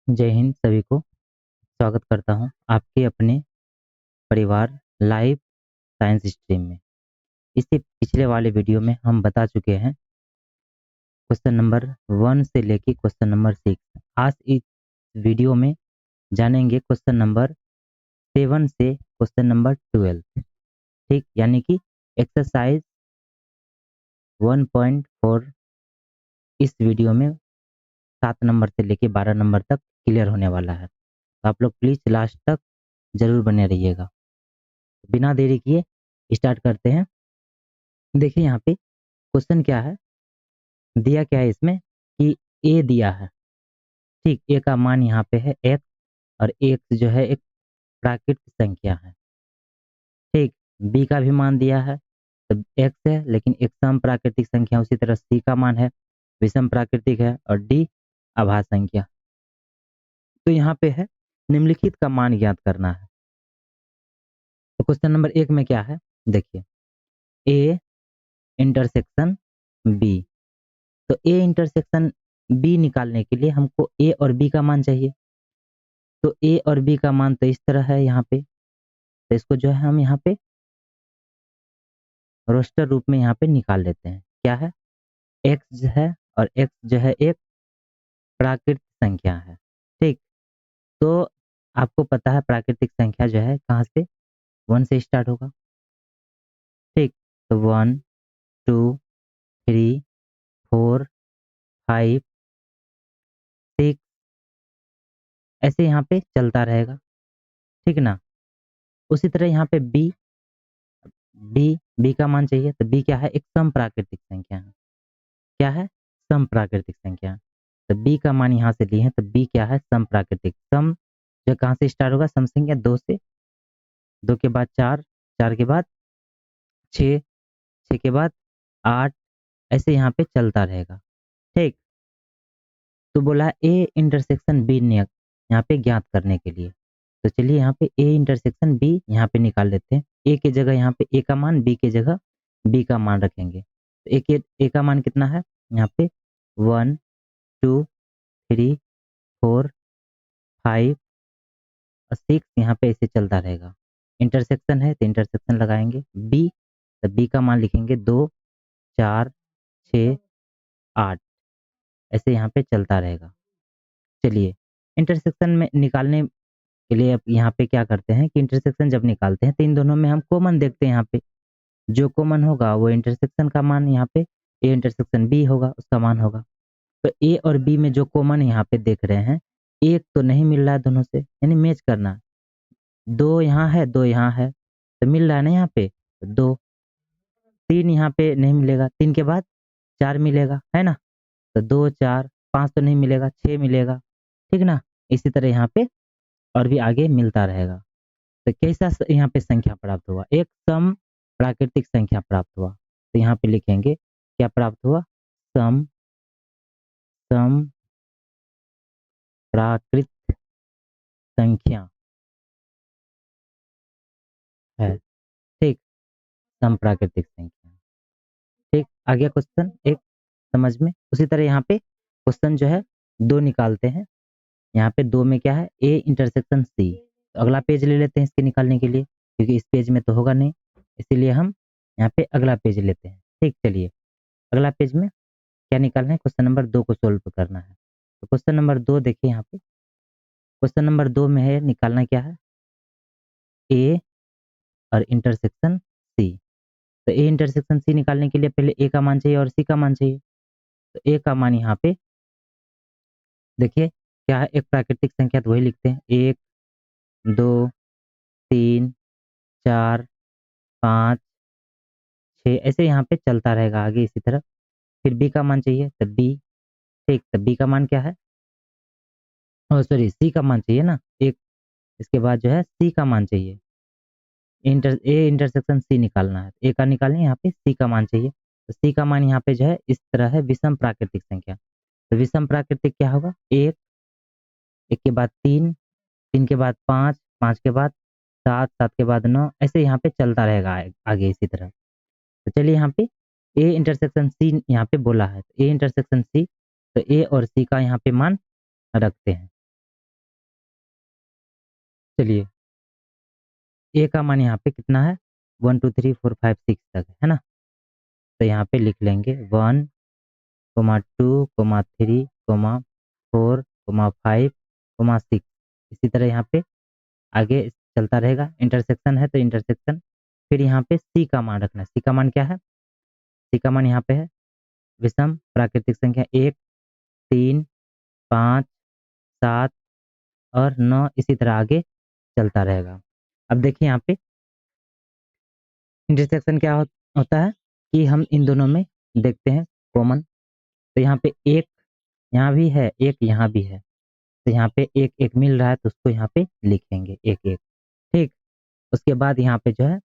जय हिंद सभी को स्वागत करता हूं आपके अपने परिवार लाइव साइंस स्ट्रीम में। इससे पिछले वाले वीडियो में हम बता चुके हैं क्वेश्चन नंबर 1 से लेके क्वेश्चन नंबर 6। आज इस वीडियो में जानेंगे क्वेश्चन नंबर 7 से क्वेश्चन नंबर 12। ठीक, यानी कि एक्सरसाइज 1.4 इस वीडियो में 7 नंबर से लेके 12 नंबर तक क्लियर होने वाला है। तो आप लोग प्लीज़ लास्ट तक ज़रूर बने रहिएगा। बिना देरी किए स्टार्ट करते हैं। देखिए यहाँ पे क्वेश्चन क्या है, दिया क्या है इसमें कि ए दिया है। ठीक, ए का मान यहाँ पे है x और x जो है एक प्राकृतिक संख्या है। ठीक, बी का भी मान दिया है तो x है, लेकिन एक सम प्राकृतिक संख्या। उसी तरह सी का मान है विषम प्राकृतिक है और डी आभास संख्या। तो यहाँ पे है निम्नलिखित का मान ज्ञात करना है। तो क्वेश्चन नंबर 1 में क्या है, देखिए ए इंटरसेक्शन बी। तो ए इंटरसेक्शन बी निकालने के लिए हमको ए और बी का मान चाहिए। तो ए और बी का मान तो इस तरह है यहाँ पे, तो इसको जो है हम यहाँ पे रोस्टर रूप में यहाँ पे निकाल लेते हैं। क्या है, एक्स है और एक्स जो है एक प्राकृतिक संख्या है। ठीक, तो आपको पता है प्राकृतिक संख्या जो है कहाँ से, 1 से स्टार्ट होगा। ठीक, तो 1 2 3 4 5 6 ऐसे यहाँ पे चलता रहेगा। ठीक ना। उसी तरह यहाँ पे बी बी का मान चाहिए। तो बी क्या है, एक सम प्राकृतिक संख्या है। क्या है, सम प्राकृतिक संख्या। तो बी का मान यहाँ से लिए हैं, तो बी क्या है, सम प्राकृतिक। सम जो कहाँ से स्टार्ट होगा, सम संख्या 2 से, 2 के बाद 4, 4 के बाद 6, 6 के बाद 8, ऐसे यहाँ पे चलता रहेगा। ठीक, तो बोला ए इंटरसेक्शन बी ने यहाँ पे ज्ञात करने के लिए। तो चलिए यहाँ पे ए इंटरसेक्शन बी यहाँ पे निकाल लेते हैं। ए की जगह यहाँ पे ए का मान, बी की जगह बी का मान रखेंगे। तो ए का मान कितना है यहाँ पे, 1 2 3 4 5 और 6, यहाँ पे ऐसे चलता रहेगा। इंटरसेक्शन है तो इंटरसेक्शन लगाएंगे। बी, तो बी का मान लिखेंगे 2 4 6 8, ऐसे यहाँ पे चलता रहेगा। चलिए इंटरसेक्शन में निकालने के लिए अब यहाँ पे क्या करते हैं कि इंटरसेक्शन जब निकालते हैं तो इन दोनों में हम कॉमन देखते हैं। यहाँ पे जो कॉमन होगा वो इंटरसेक्शन का मान, यहाँ पे ए इंटरसेक्शन बी होगा उसका मान होगा। तो ए और बी में जो कॉमन यहाँ पे देख रहे हैं, एक तो नहीं मिल रहा है दोनों से, यानी मैच करना है। 2 यहाँ है 2 यहाँ है, तो मिल रहा है ना यहाँ पे, तो 2। 3 यहाँ पे नहीं मिलेगा, 3 के बाद 4 मिलेगा, है ना। तो 2 4 5 तो नहीं मिलेगा, 6 मिलेगा। ठीक ना। इसी तरह यहाँ पे और भी आगे मिलता रहेगा। तो कैसा यहाँ पे संख्या प्राप्त हुआ, एक सम प्राकृतिक संख्या प्राप्त हुआ। तो यहाँ पे लिखेंगे क्या प्राप्त हुआ, सम सम प्राकृत संख्या है। ठीक, सम प्राकृतिक संख्या। ठीक, आ गया क्वेश्चन एक समझ में। उसी तरह यहाँ पे क्वेश्चन जो है 2 निकालते हैं। यहाँ पे 2 में क्या है, ए इंटरसेक्शन सी। तो अगला पेज ले लेते हैं इसके निकालने के लिए, क्योंकि इस पेज में तो होगा नहीं, इसीलिए हम यहाँ पे अगला पेज लेते हैं। ठीक, चलिए अगला पेज में क्या निकालना है, क्वेश्चन नंबर 2 को सोल्व करना है। तो क्वेश्चन नंबर 2 देखिए यहाँ पे, क्वेश्चन नंबर 2 में है निकालना क्या है, ए और इंटरसेक्शन सी। तो ए इंटरसेक्शन सी निकालने के लिए पहले ए का मान चाहिए और सी का मान चाहिए। तो ए का मान यहाँ पे देखिए क्या है, एक प्राकृतिक संख्या, तो वही लिखते हैं 1 2 3 4 5 6, ऐसे यहाँ पे चलता रहेगा आगे इसी तरह। फिर बी का मान चाहिए, तो बी। ठीक, तो बी का मान क्या है, सॉरी सी का मान चाहिए ना, एक इसके बाद जो है सी का मान चाहिए। ए इंटरसेक्शन सी निकालना है, ए का निकालना है, यहाँ पे सी का मान चाहिए। तो सी का मान यहाँ पे जो है इस तरह है, विषम प्राकृतिक संख्या। तो विषम प्राकृतिक क्या होगा, 1, 1 के बाद 3, 3 के बाद 5, 5 के बाद 7, 7 के बाद 9, ऐसे यहाँ पे चलता रहेगा आगे इसी तरह। तो चलिए यहाँ पे ए इंटरसेक्शन सी यहाँ पे बोला है, ए इंटरसेक्शन सी। तो ए और सी का यहाँ पे मान रखते हैं। चलिए ए का मान यहाँ पे कितना है 1 2 3 4 5 6 तक है ना। तो यहाँ पे लिख लेंगे 1 2 3 4 5 6। इसी तरह यहाँ पे आगे चलता रहेगा, इंटरसेक्शन है तो इंटरसेक्शन। फिर यहाँ पे सी का मान रखना है। सी का मान क्या है? सी का मान यहाँ पे है विषम प्राकृतिक संख्या 1 3 5 7 और 9। इसी तरह आगे चलता रहेगा। अब देखिए यहाँ पे इंटरसेक्शन क्या होता है कि हम इन दोनों में देखते हैं कॉमन। तो यहाँ पे एक यहाँ भी है, एक यहाँ भी है। तो यहाँ पे एक एक मिल रहा है तो उसको यहाँ पे लिखेंगे एक एक। ठीक। उसके बाद यहाँ पे जो है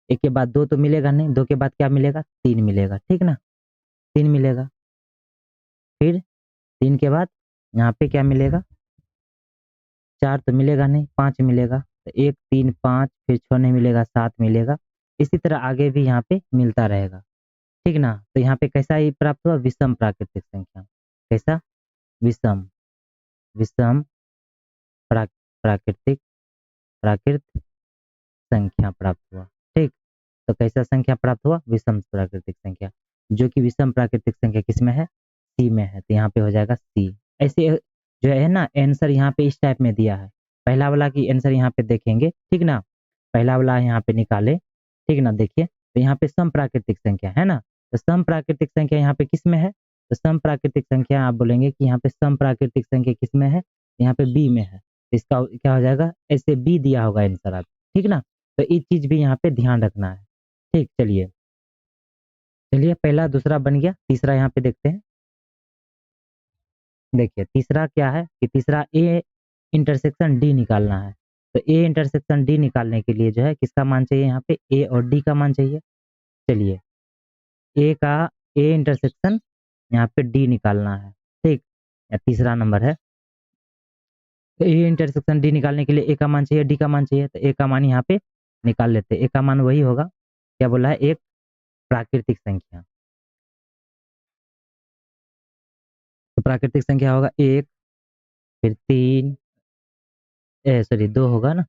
एक के बाद दो तो मिलेगा नहीं, दो के बाद क्या मिलेगा? तीन मिलेगा। ठीक ना, तीन मिलेगा। फिर तीन के बाद यहाँ पे क्या मिलेगा? चार तो मिलेगा नहीं, पाँच मिलेगा। तो एक तीन पाँच, फिर छः नहीं मिलेगा, सात मिलेगा। इसी तरह आगे भी यहाँ पे मिलता रहेगा। ठीक ना। तो यहाँ पे कैसा ये प्राप्त हुआ? विषम प्राकृतिक संख्या। कैसा? विषम विषम प्राकृतिक प्राकृत संख्या प्राप्त हुआ। ठीक। तो कैसा संख्या प्राप्त हुआ? विषम प्राकृतिक संख्या। जो कि विषम प्राकृतिक संख्या किसमें है? सी में है। तो यहाँ पे हो जाएगा सी। ऐसे जो है ना आंसर यहाँ पे इस टाइप में दिया है। पहला वाला की आंसर यहाँ पे देखेंगे। ठीक ना, पहला वाला यहाँ पे निकाले। ठीक ना, देखिए तो यहाँ पे सम प्राकृतिक संख्या है ना। तो सम प्राकृतिक संख्या यहाँ पे किस में है? तो सम प्राकृतिक संख्या आप बोलेंगे कि यहाँ पे सम प्राकृतिक संख्या किस में है? यहाँ पे बी में है। तो इसका क्या हो जाएगा? ऐसे बी दिया होगा आंसर आप। ठीक ना। तो ये चीज भी यहाँ पे ध्यान रखना है। ठीक। चलिए चलिए पहला दूसरा बन गया, तीसरा यहाँ पे देखते हैं। देखिए तीसरा क्या है कि तीसरा ए इंटरसेक्शन डी निकालना है। तो ए इंटरसेक्शन डी निकालने के लिए जो है किसका मान चाहिए? यहाँ पे ए और डी का मान चाहिए। चलिए ए का ए इंटरसेक्शन यहाँ पे डी निकालना है। ठीक। या तीसरा नंबर है। तो ए इंटरसेक्शन डी निकालने के लिए ए का मान चाहिए, डी का मान चाहिए। तो ए का मान यहाँ पे निकाल लेते हैं। ए का मान वही होगा, क्या बोला है? एक प्राकृतिक संख्या। तो प्राकृतिक संख्या होगा एक, फिर तीन, सॉरी दो होगा ना।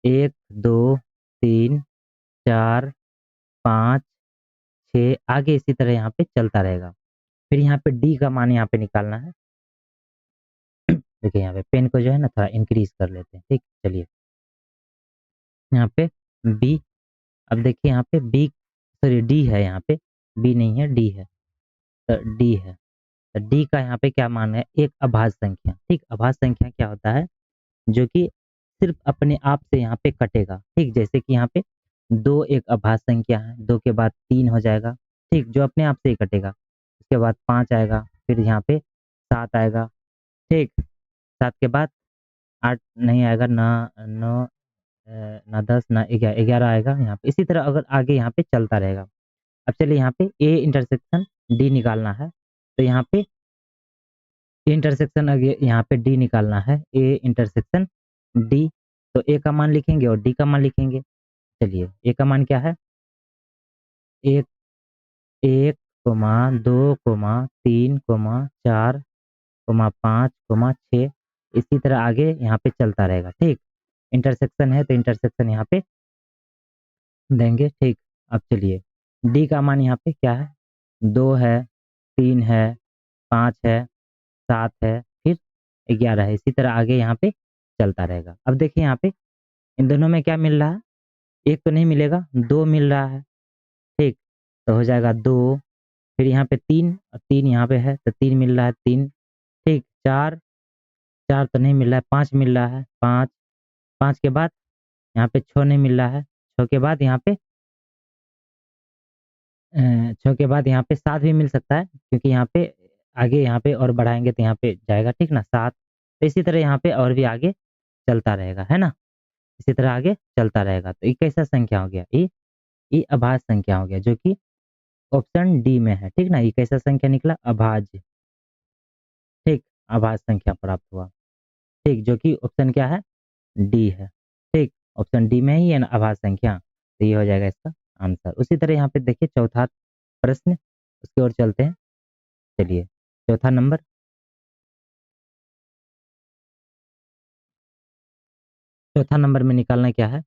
एक दो तीन चार पाँच छः, आगे इसी तरह यहाँ पे चलता रहेगा। फिर यहाँ पे डी का मान यहाँ पे निकालना है। देखिए यहाँ पे पेन को जो है ना थोड़ा इंक्रीज कर लेते हैं। ठीक। चलिए यहाँ पे बी। अब देखिए यहाँ पे बी, सॉरी डी है यहाँ पे, बी नहीं है डी है। तो डी है। तो डी का यहाँ पे क्या मान है? एक अभाज्य संख्या। ठीक। अभाज्य संख्या क्या होता है? जो कि सिर्फ अपने आप से यहाँ पे कटेगा। ठीक। जैसे कि यहाँ पे दो एक अभाज्य संख्या है, दो के बाद तीन हो जाएगा। ठीक। जो अपने आप से ही कटेगा। उसके बाद पाँच आएगा, फिर यहाँ पे सात आएगा। ठीक। सात के बाद आठ नहीं आएगा, ना नौ, ना दस, ना ग्यारह, ग्यारह आएगा यहाँ पे। इसी तरह अगर आगे यहाँ पे चलता रहेगा। अब चलिए यहाँ पे ए इंटरसेक्शन डी निकालना है। तो यहाँ पे इंटरसेक्शन अगे यहाँ पे डी निकालना है, ए इंटरसेक्शन डी। तो ए का मान लिखेंगे और डी का मान लिखेंगे। चलिए ए का मान क्या है? एक, एक कोमा दो कोमा तीन कोमा चार कोमा पाँच कोमा छः। इसी तरह आगे यहाँ पे चलता रहेगा। ठीक। इंटरसेक्शन है तो इंटरसेक्शन यहाँ पे देंगे। ठीक। अब चलिए डी का मान यहाँ पे क्या है? दो है, तीन है, पाँच है, सात है, फिर ग्यारह है। इसी तरह आगे यहाँ पे चलता रहेगा। अब देखिए यहाँ पे इन दोनों में क्या मिल रहा है? एक तो नहीं मिलेगा, दो मिल रहा है। ठीक। तो हो जाएगा दो, फिर यहाँ पे तीन और तीन यहाँ पे है तो तीन मिल रहा है, तीन। ठीक। चार, चार तो नहीं मिल रहा है, पाँच मिल रहा है, पाँच। पाँच के बाद यहाँ पे छः नहीं मिल रहा है, छः के बाद यहाँ पे छः के बाद यहाँ पे सात भी मिल सकता है, क्योंकि यहाँ पे आगे यहाँ पे और बढ़ाएंगे तो यहाँ पे जाएगा। ठीक ना, सात। तो इसी तरह यहाँ पे और भी आगे चलता रहेगा, है ना। इसी तरह आगे चलता रहेगा। तो ये कैसा संख्या हो गया? ये अभाज्य संख्या हो गया, जो कि ऑप्शन डी में है। ठीक ना। ये कैसा संख्या निकला? अभाज्य। ठीक। अभाज्य संख्या प्राप्त हुआ। ठीक। जो कि ऑप्शन क्या है? डी है। ठीक। ऑप्शन डी में ही है ना अभाज्य संख्या। तो ये हो जाएगा इसका आंसर। उसी तरह यहाँ पे देखिए चौथा प्रश्न, उसकी ओर चलते हैं। चलिए चौथा नंबर। चौथा नंबर में निकालना क्या है?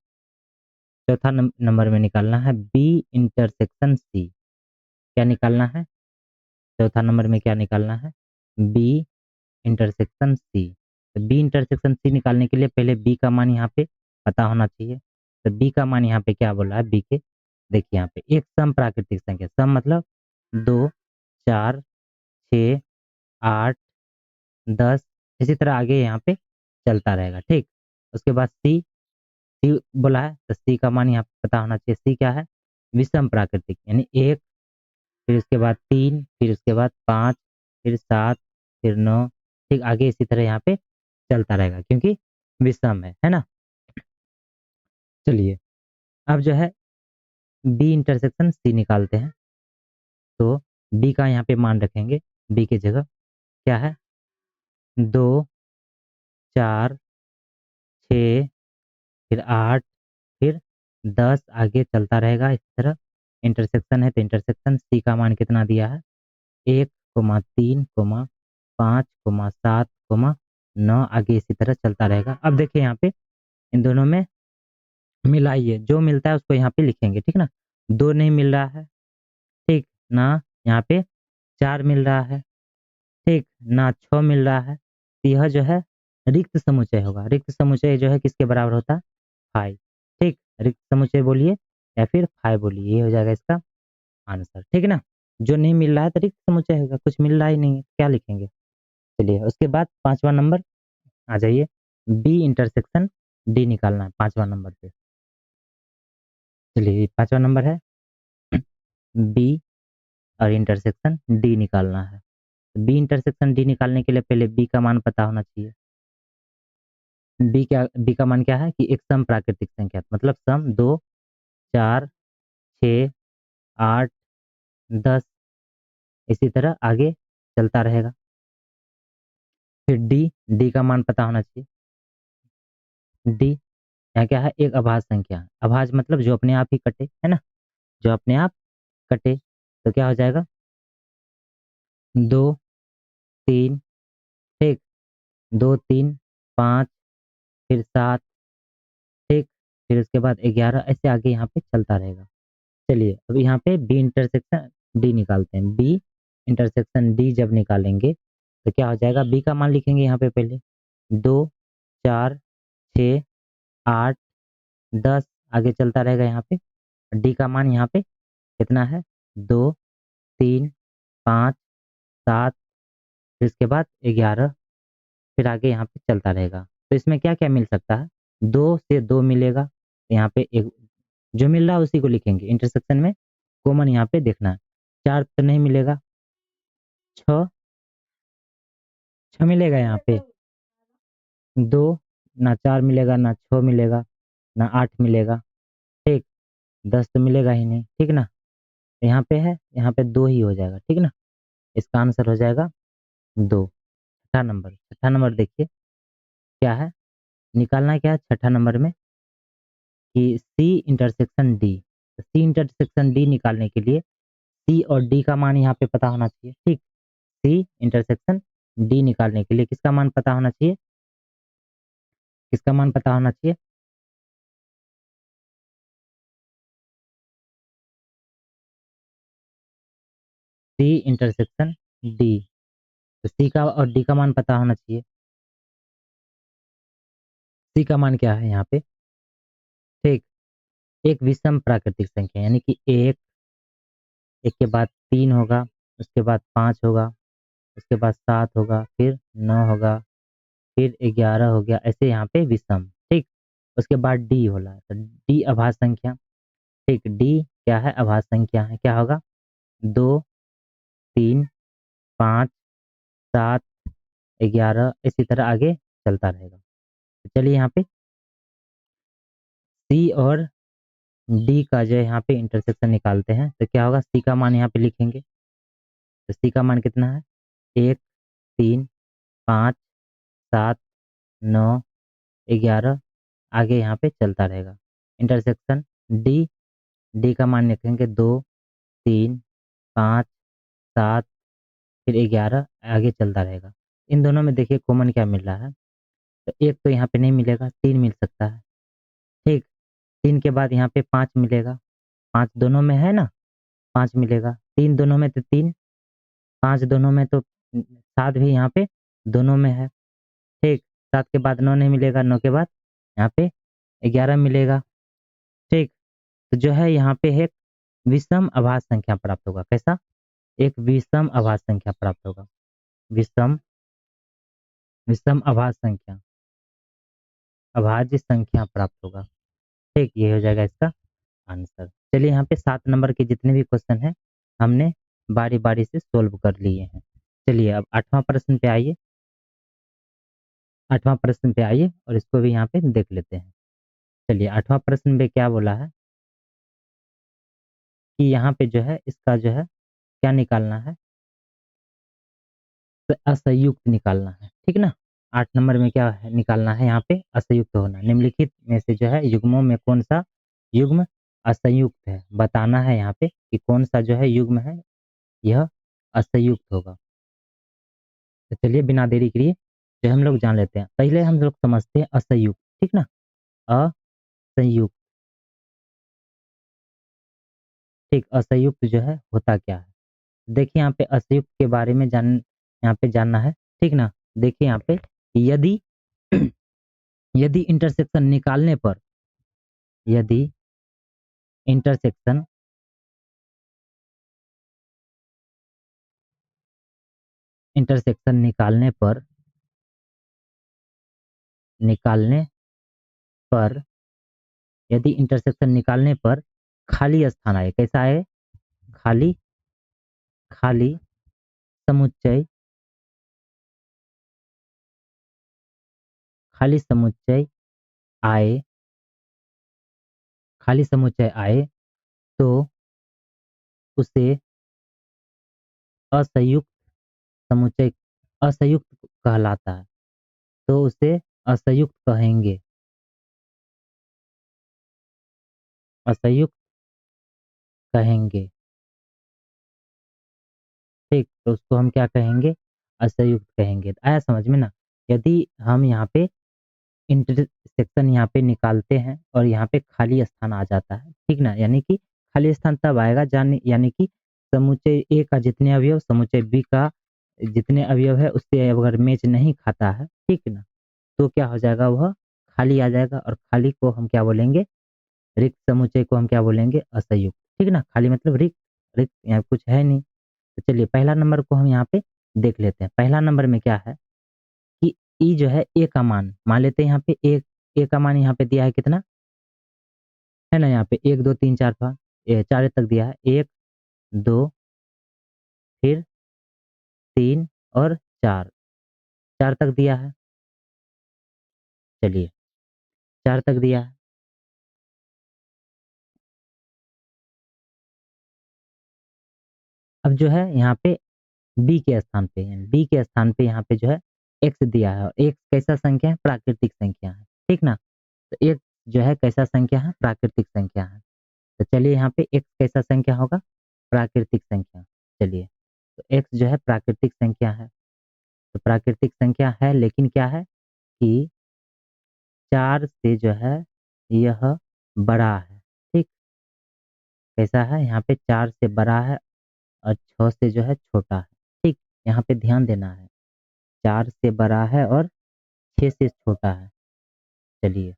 चौथा नंबर में निकालना है बी इंटरसेक्शन सी। क्या निकालना है? चौथा नंबर में क्या निकालना है? B intersection C. तो बी इंटरसेक्शन सी निकालने के लिए पहले बी का मान यहाँ पे पता होना चाहिए। तो बी का मान यहाँ पे क्या बोला है? बी के देखिए यहाँ पे एक सम प्राकृतिक संख्या, सम मतलब 2, 4, 6, 8, 10, इसी तरह आगे यहाँ पे चलता रहेगा। ठीक, उसके बाद सी, सी बोला है तो सी का मान यहाँ पे पता होना चाहिए। सी क्या है? विषम प्राकृतिक, यानी 1, फिर उसके बाद 3, फिर उसके बाद 5, फिर 7, फिर 9, ठीक आगे इसी तरह यहाँ पे चलता रहेगा क्योंकि विषम है ना। चलिए अब जो है बी इंटरसेक्शन सी निकालते हैं। तो बी का यहाँ पे मान रखेंगे, बी की जगह क्या है? 2, 4, 6, फिर 8, फिर 10 आगे चलता रहेगा इस तरह। इंटरसेक्शन है तो इंटरसेक्शन सी का मान कितना दिया है? 1,3,5,7,9 आगे इसी तरह चलता रहेगा। अब देखिए यहाँ पे इन दोनों में मिलाइए, जो मिलता है उसको यहाँ पे लिखेंगे, ठीक ना। 2 नहीं मिल रहा है, ठीक ना, यहाँ पे 4 मिल रहा है, ठीक ना, 6 मिल रहा है। तो यह जो है रिक्त समुच्चय होगा। रिक्त समुच्चय जो है किसके बराबर होता है? 5। ठीक, रिक्त समुच्चय बोलिए या फिर 5 बोलिए, ये हो जाएगा इसका आंसर, ठीक है ना। जो नहीं मिल रहा है तो रिक्त समुच्चय होगा, कुछ मिल रहा ही नहीं है, क्या लिखेंगे? चलिए उसके बाद पांचवा नंबर आ जाइए, बी इंटरसेक्शन डी निकालना है पांचवा नंबर पे। चलिए पांचवा नंबर है बी और इंटरसेक्शन डी निकालना है। बी इंटरसेक्शन डी निकालने के लिए पहले बी का मान पता होना चाहिए। बी का मान क्या है कि एक सम प्राकृतिक संख्या, मतलब सम 2, 4, 6, 8, 10 इसी तरह आगे चलता रहेगा। फिर डी का मान पता होना चाहिए। डी यहाँ क्या है? एक अभाज्य संख्या है। अभाज्य मतलब जो अपने आप ही कटे, है ना, जो अपने आप कटे। तो क्या हो जाएगा? 2, 3, ठीक, 2, 3, 5, फिर 7, ठीक, फिर उसके बाद 11 ऐसे आगे यहाँ पे चलता रहेगा। चलिए अब यहाँ पे बी इंटरसेक्शन डी निकालते हैं। बी इंटरसेक्शन डी जब निकालेंगे तो क्या हो जाएगा? बी का मान लिखेंगे यहाँ पे पहले 2, 4, 6, 8, 10 आगे चलता रहेगा यहाँ पे। डी का मान यहाँ पे कितना है? 2, 3, 5, 7, फिर इसके बाद 11, फिर आगे यहाँ पे चलता रहेगा। तो इसमें क्या क्या मिल सकता है? 2 से 2 मिलेगा, तो यहाँ पे एक जो मिल रहा है उसी को लिखेंगे। इंटरसेक्शन में कॉमन यहाँ पे देखना है। 4 तो नहीं मिलेगा, 6 मिलेगा यहाँ पे। 2 ना 4 मिलेगा, ना 6 मिलेगा, ना 8 मिलेगा, ठीक, 10 तो मिलेगा ही नहीं, ठीक ना। यहाँ पे है, यहाँ पे 2 ही हो जाएगा, ठीक ना। इसका आंसर हो जाएगा 2। छठा नंबर देखिए क्या है? निकालना क्या है छठा नंबर में कि C intersection D. C intersection D निकालने के लिए सी और डी का मान यहाँ पे पता होना चाहिए, ठीक। सी इंटरसेक्शन डी निकालने के लिए किसका मान पता होना चाहिए? किसका मान पता होना चाहिए? C intersection D. तो सी का और डी का मान पता होना चाहिए। सी का मान क्या है यहाँ पे? ठीक, एक विषम प्राकृतिक संख्या, यानी कि एक, एक के बाद 3 होगा, उसके बाद 5 होगा, उसके बाद 7 होगा, फिर 9 होगा, फिर 11 हो गया, ऐसे यहाँ पे विषम, ठीक। उसके बाद डी होला, तो डी अभाज्य संख्या, ठीक। डी क्या है? अभाज्य संख्या है, क्या होगा? 2, 3, 5, 7, 11 इसी तरह आगे चलता रहेगा। तो चलिए यहाँ पे सी और डी का जो है यहाँ पे इंटरसेक्शन निकालते हैं। तो क्या होगा? सी का मान यहाँ पे लिखेंगे। तो सी का मान कितना है? 1, 3, 5, 7, 9, 11 आगे यहाँ पे चलता रहेगा। इंटरसेक्शन डी, डी का मान लिखेंगे 2, 3, 5, 7, फिर 11 आगे चलता रहेगा। इन दोनों में देखिए कॉमन क्या मिल रहा है? तो 1 तो यहाँ पे नहीं मिलेगा, 3 मिल सकता है, ठीक। 3 के बाद यहाँ पे 5 मिलेगा, 5 दोनों में है ना, 5 मिलेगा, 3 दोनों में तो 3, 5 दोनों में तो 7 भी यहाँ पे दोनों में है, ठीक। 7 के बाद 9 नहीं मिलेगा, 9 के बाद यहाँ पे 11 मिलेगा, ठीक। तो जो है यहाँ पे एक विषम अभाज्य संख्या प्राप्त होगा। कैसा? एक विषम अभाज्य संख्या प्राप्त होगा। विषम विषम अभाज्य संख्या प्राप्त होगा। ठीक, ये हो जाएगा इसका आंसर। चलिए यहाँ पे 7 नंबर के जितने भी क्वेश्चन हैं हमने बारी-बारी से सोल्व कर लिए हैं। चलिए अब 8वां प्रश्न पे आइए। 8वां प्रश्न पे आइए और इसको भी यहाँ पे देख लेते हैं। चलिए 8वां प्रश्न में क्या बोला है कि यहाँ पे जो है इसका जो है क्या निकालना है? असंयुक्त निकालना है, ठीक ना? 8 नंबर में क्या है निकालना है यहाँ पे? असंयुक्त होना। निम्नलिखित में से जो है युग्मों में कौन-सा युग्म असंयुक्त है? बताना है यहाँ पे कि कौन-सा जो है युग्म है यह असंयुक्त होगा। तो चलिए बिना देरी किए जो हम लोग जान लेते हैं। पहले हम लोग समझते हैं असंयुक्त, ठीक ना? असंयुक्त, ठीक, असंयुक्त जो है होता क्या है? देखिए यहाँ पे असंयुक्त के बारे में यहाँ पे जानना है, ठीक ना? देखिए यहाँ पे यदि यदि इंटरसेक्शन निकालने पर यदि इंटरसेक्शन इंटरसेक्शन निकालने पर यदि इंटरसेक्शन निकालने पर खाली स्थान आए, कैसा आए? खाली खाली समुच्चय खाली समुच्चय आए खाली समुच्चय आए तो उसे असंयुक्त समुच्चय असंयुक्त कहलाता है। तो उसे असंयुक्त कहेंगे। असंयुक्त कहेंगे, ठीक। तो उसको हम क्या कहेंगे? असंयुक्त कहेंगे। आया समझ में ना? यदि हम यहाँ पे इंटरसेक्शन यहाँ पे निकालते हैं और यहाँ पे खाली स्थान आ जाता है, ठीक ना? यानी कि खाली स्थान तब आएगा यानी कि समुच्चय ए का जितने अवयव समुच्चय बी का जितने अवयव है उससे अगर मैच नहीं खाता है, ठीक ना? तो क्या हो जाएगा? वह खाली आ जाएगा और खाली को हम क्या बोलेंगे? रिक्त समुच्चय को हम क्या बोलेंगे? असंयुक्त, ठीक ना? खाली मतलब रिक्त, रिक्त यहाँ कुछ है नहीं। तो चलिए पहला नंबर को हम यहाँ पे देख लेते हैं। पहला नंबर में क्या है कि ई जो है ए का मान लेते हैं यहाँ पे ए का मान यहाँ पे दिया है कितना? है ना यहाँ पे 1, 2, 3, 4 था। 4 तक दिया है। 1, 2 फिर 3 और 4, 4 तक दिया है। चलिए 4 तक दिया है। अब जो है यहाँ पे बी के स्थान पे यहाँ पे जो है एक्स दिया है और एक्स कैसा संख्या है? प्राकृतिक संख्या है, ठीक ना? तो एक्स जो है कैसा संख्या है? प्राकृतिक संख्या है। तो चलिए यहाँ पे एक्स कैसा संख्या होगा? प्राकृतिक संख्या। चलिए तो एक्स जो है प्राकृतिक संख्या है। तो प्राकृतिक संख्या है लेकिन क्या है कि 4 से जो है यह बड़ा है, ठीक? कैसा है? यहाँ पे 4 से बड़ा है और 6 से जो है छोटा है, ठीक? यहाँ पे ध्यान देना है। 4 से बड़ा है और 6 से छोटा है। चलिए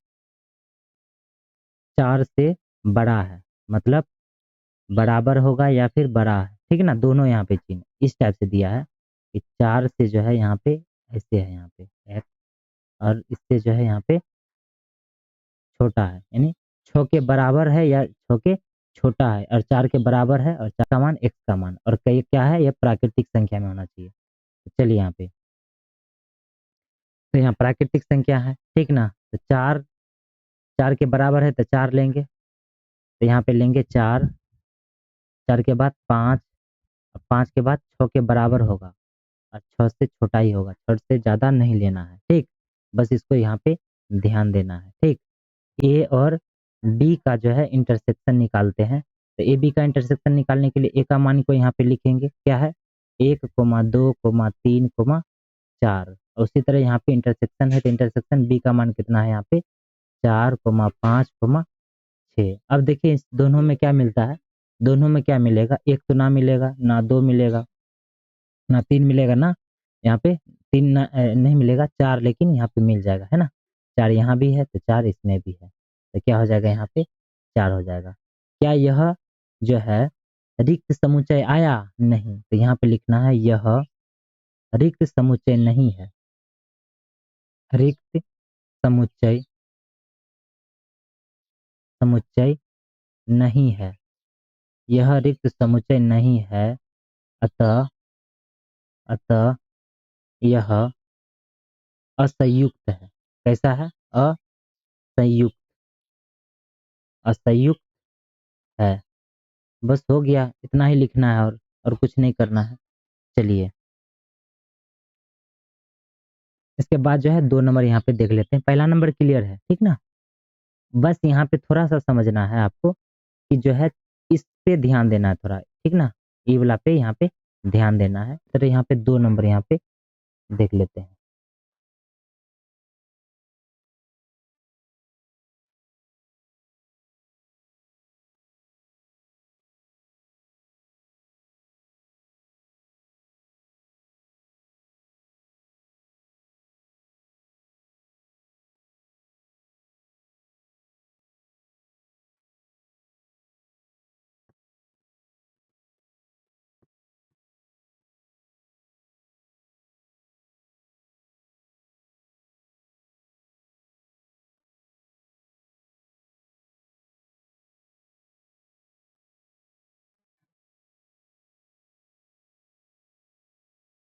4 से बड़ा है मतलब बराबर होगा या फिर बड़ा है, ठीक है ना? दोनों यहाँ पे चिन्ह इस टाइप से दिया है कि 4 से जो है यहाँ पे ऐसे है यहाँ पे एक्स और इससे जो है यहाँ पे छोटा है, यानी 6 के बराबर है या 6 के छोटा है और 4 के बराबर है और 4 का मान x का मान और कई क्या है? ये प्राकृतिक संख्या में होना चाहिए। तो चलिए यहाँ पे तो यहाँ प्राकृतिक संख्या है, ठीक ना? तो 4 के बराबर है तो 4 लेंगे। तो यहाँ पे लेंगे 4, 4 के बाद 5 और 5 के बाद 6 के बराबर होगा और 6 से छोटा ही होगा, 6 से ज़्यादा नहीं लेना है, ठीक? बस इसको यहाँ पे ध्यान देना है, ठीक? ए और बी का जो है इंटरसेक्शन निकालते हैं। तो ए बी का इंटरसेक्शन निकालने के लिए ए का मान को यहाँ पे लिखेंगे क्या है? 1, 2, 3, 4 और उसी तरह यहाँ पे इंटरसेक्शन है, तो इंटरसेक्शन बी का मान कितना है यहाँ पे 4,5,6। अब देखिए इस दोनों में क्या मिलता है, दोनों में क्या मिलेगा, एक तो ना मिलेगा, ना दो मिलेगा, ना तीन मिलेगा, ना यहाँ पे तीन ना, नहीं मिलेगा, चार लेकिन यहाँ पे मिल जाएगा, है ना। चार यहाँ भी है तो चार इसमें भी है, तो क्या हो जाएगा यहाँ पे चार हो जाएगा। क्या यह जो है रिक्त समुच्चय आया, नहीं, तो यहाँ पे लिखना है यह रिक्त समुच्चय नहीं है, रिक्त समुच्चय समुच्चय नहीं है, यह रिक्त समुच्चय नहीं है, अतः अतः यह असंयुक्त है। कैसा है, असंयुक्त, असंयुक्त है। बस हो गया, इतना ही लिखना है और कुछ नहीं करना है। चलिए इसके बाद जो है 2 नंबर यहाँ पे देख लेते हैं। पहला नंबर क्लियर है, ठीक ना। बस यहाँ पे थोड़ा सा समझना है आपको कि जो है इस पे ध्यान देना है थोड़ा, ठीक ना। ई वाला पे यहाँ पे ध्यान देना है। तो यहाँ पे 2 नंबर यहाँ पे देख लेते हैं।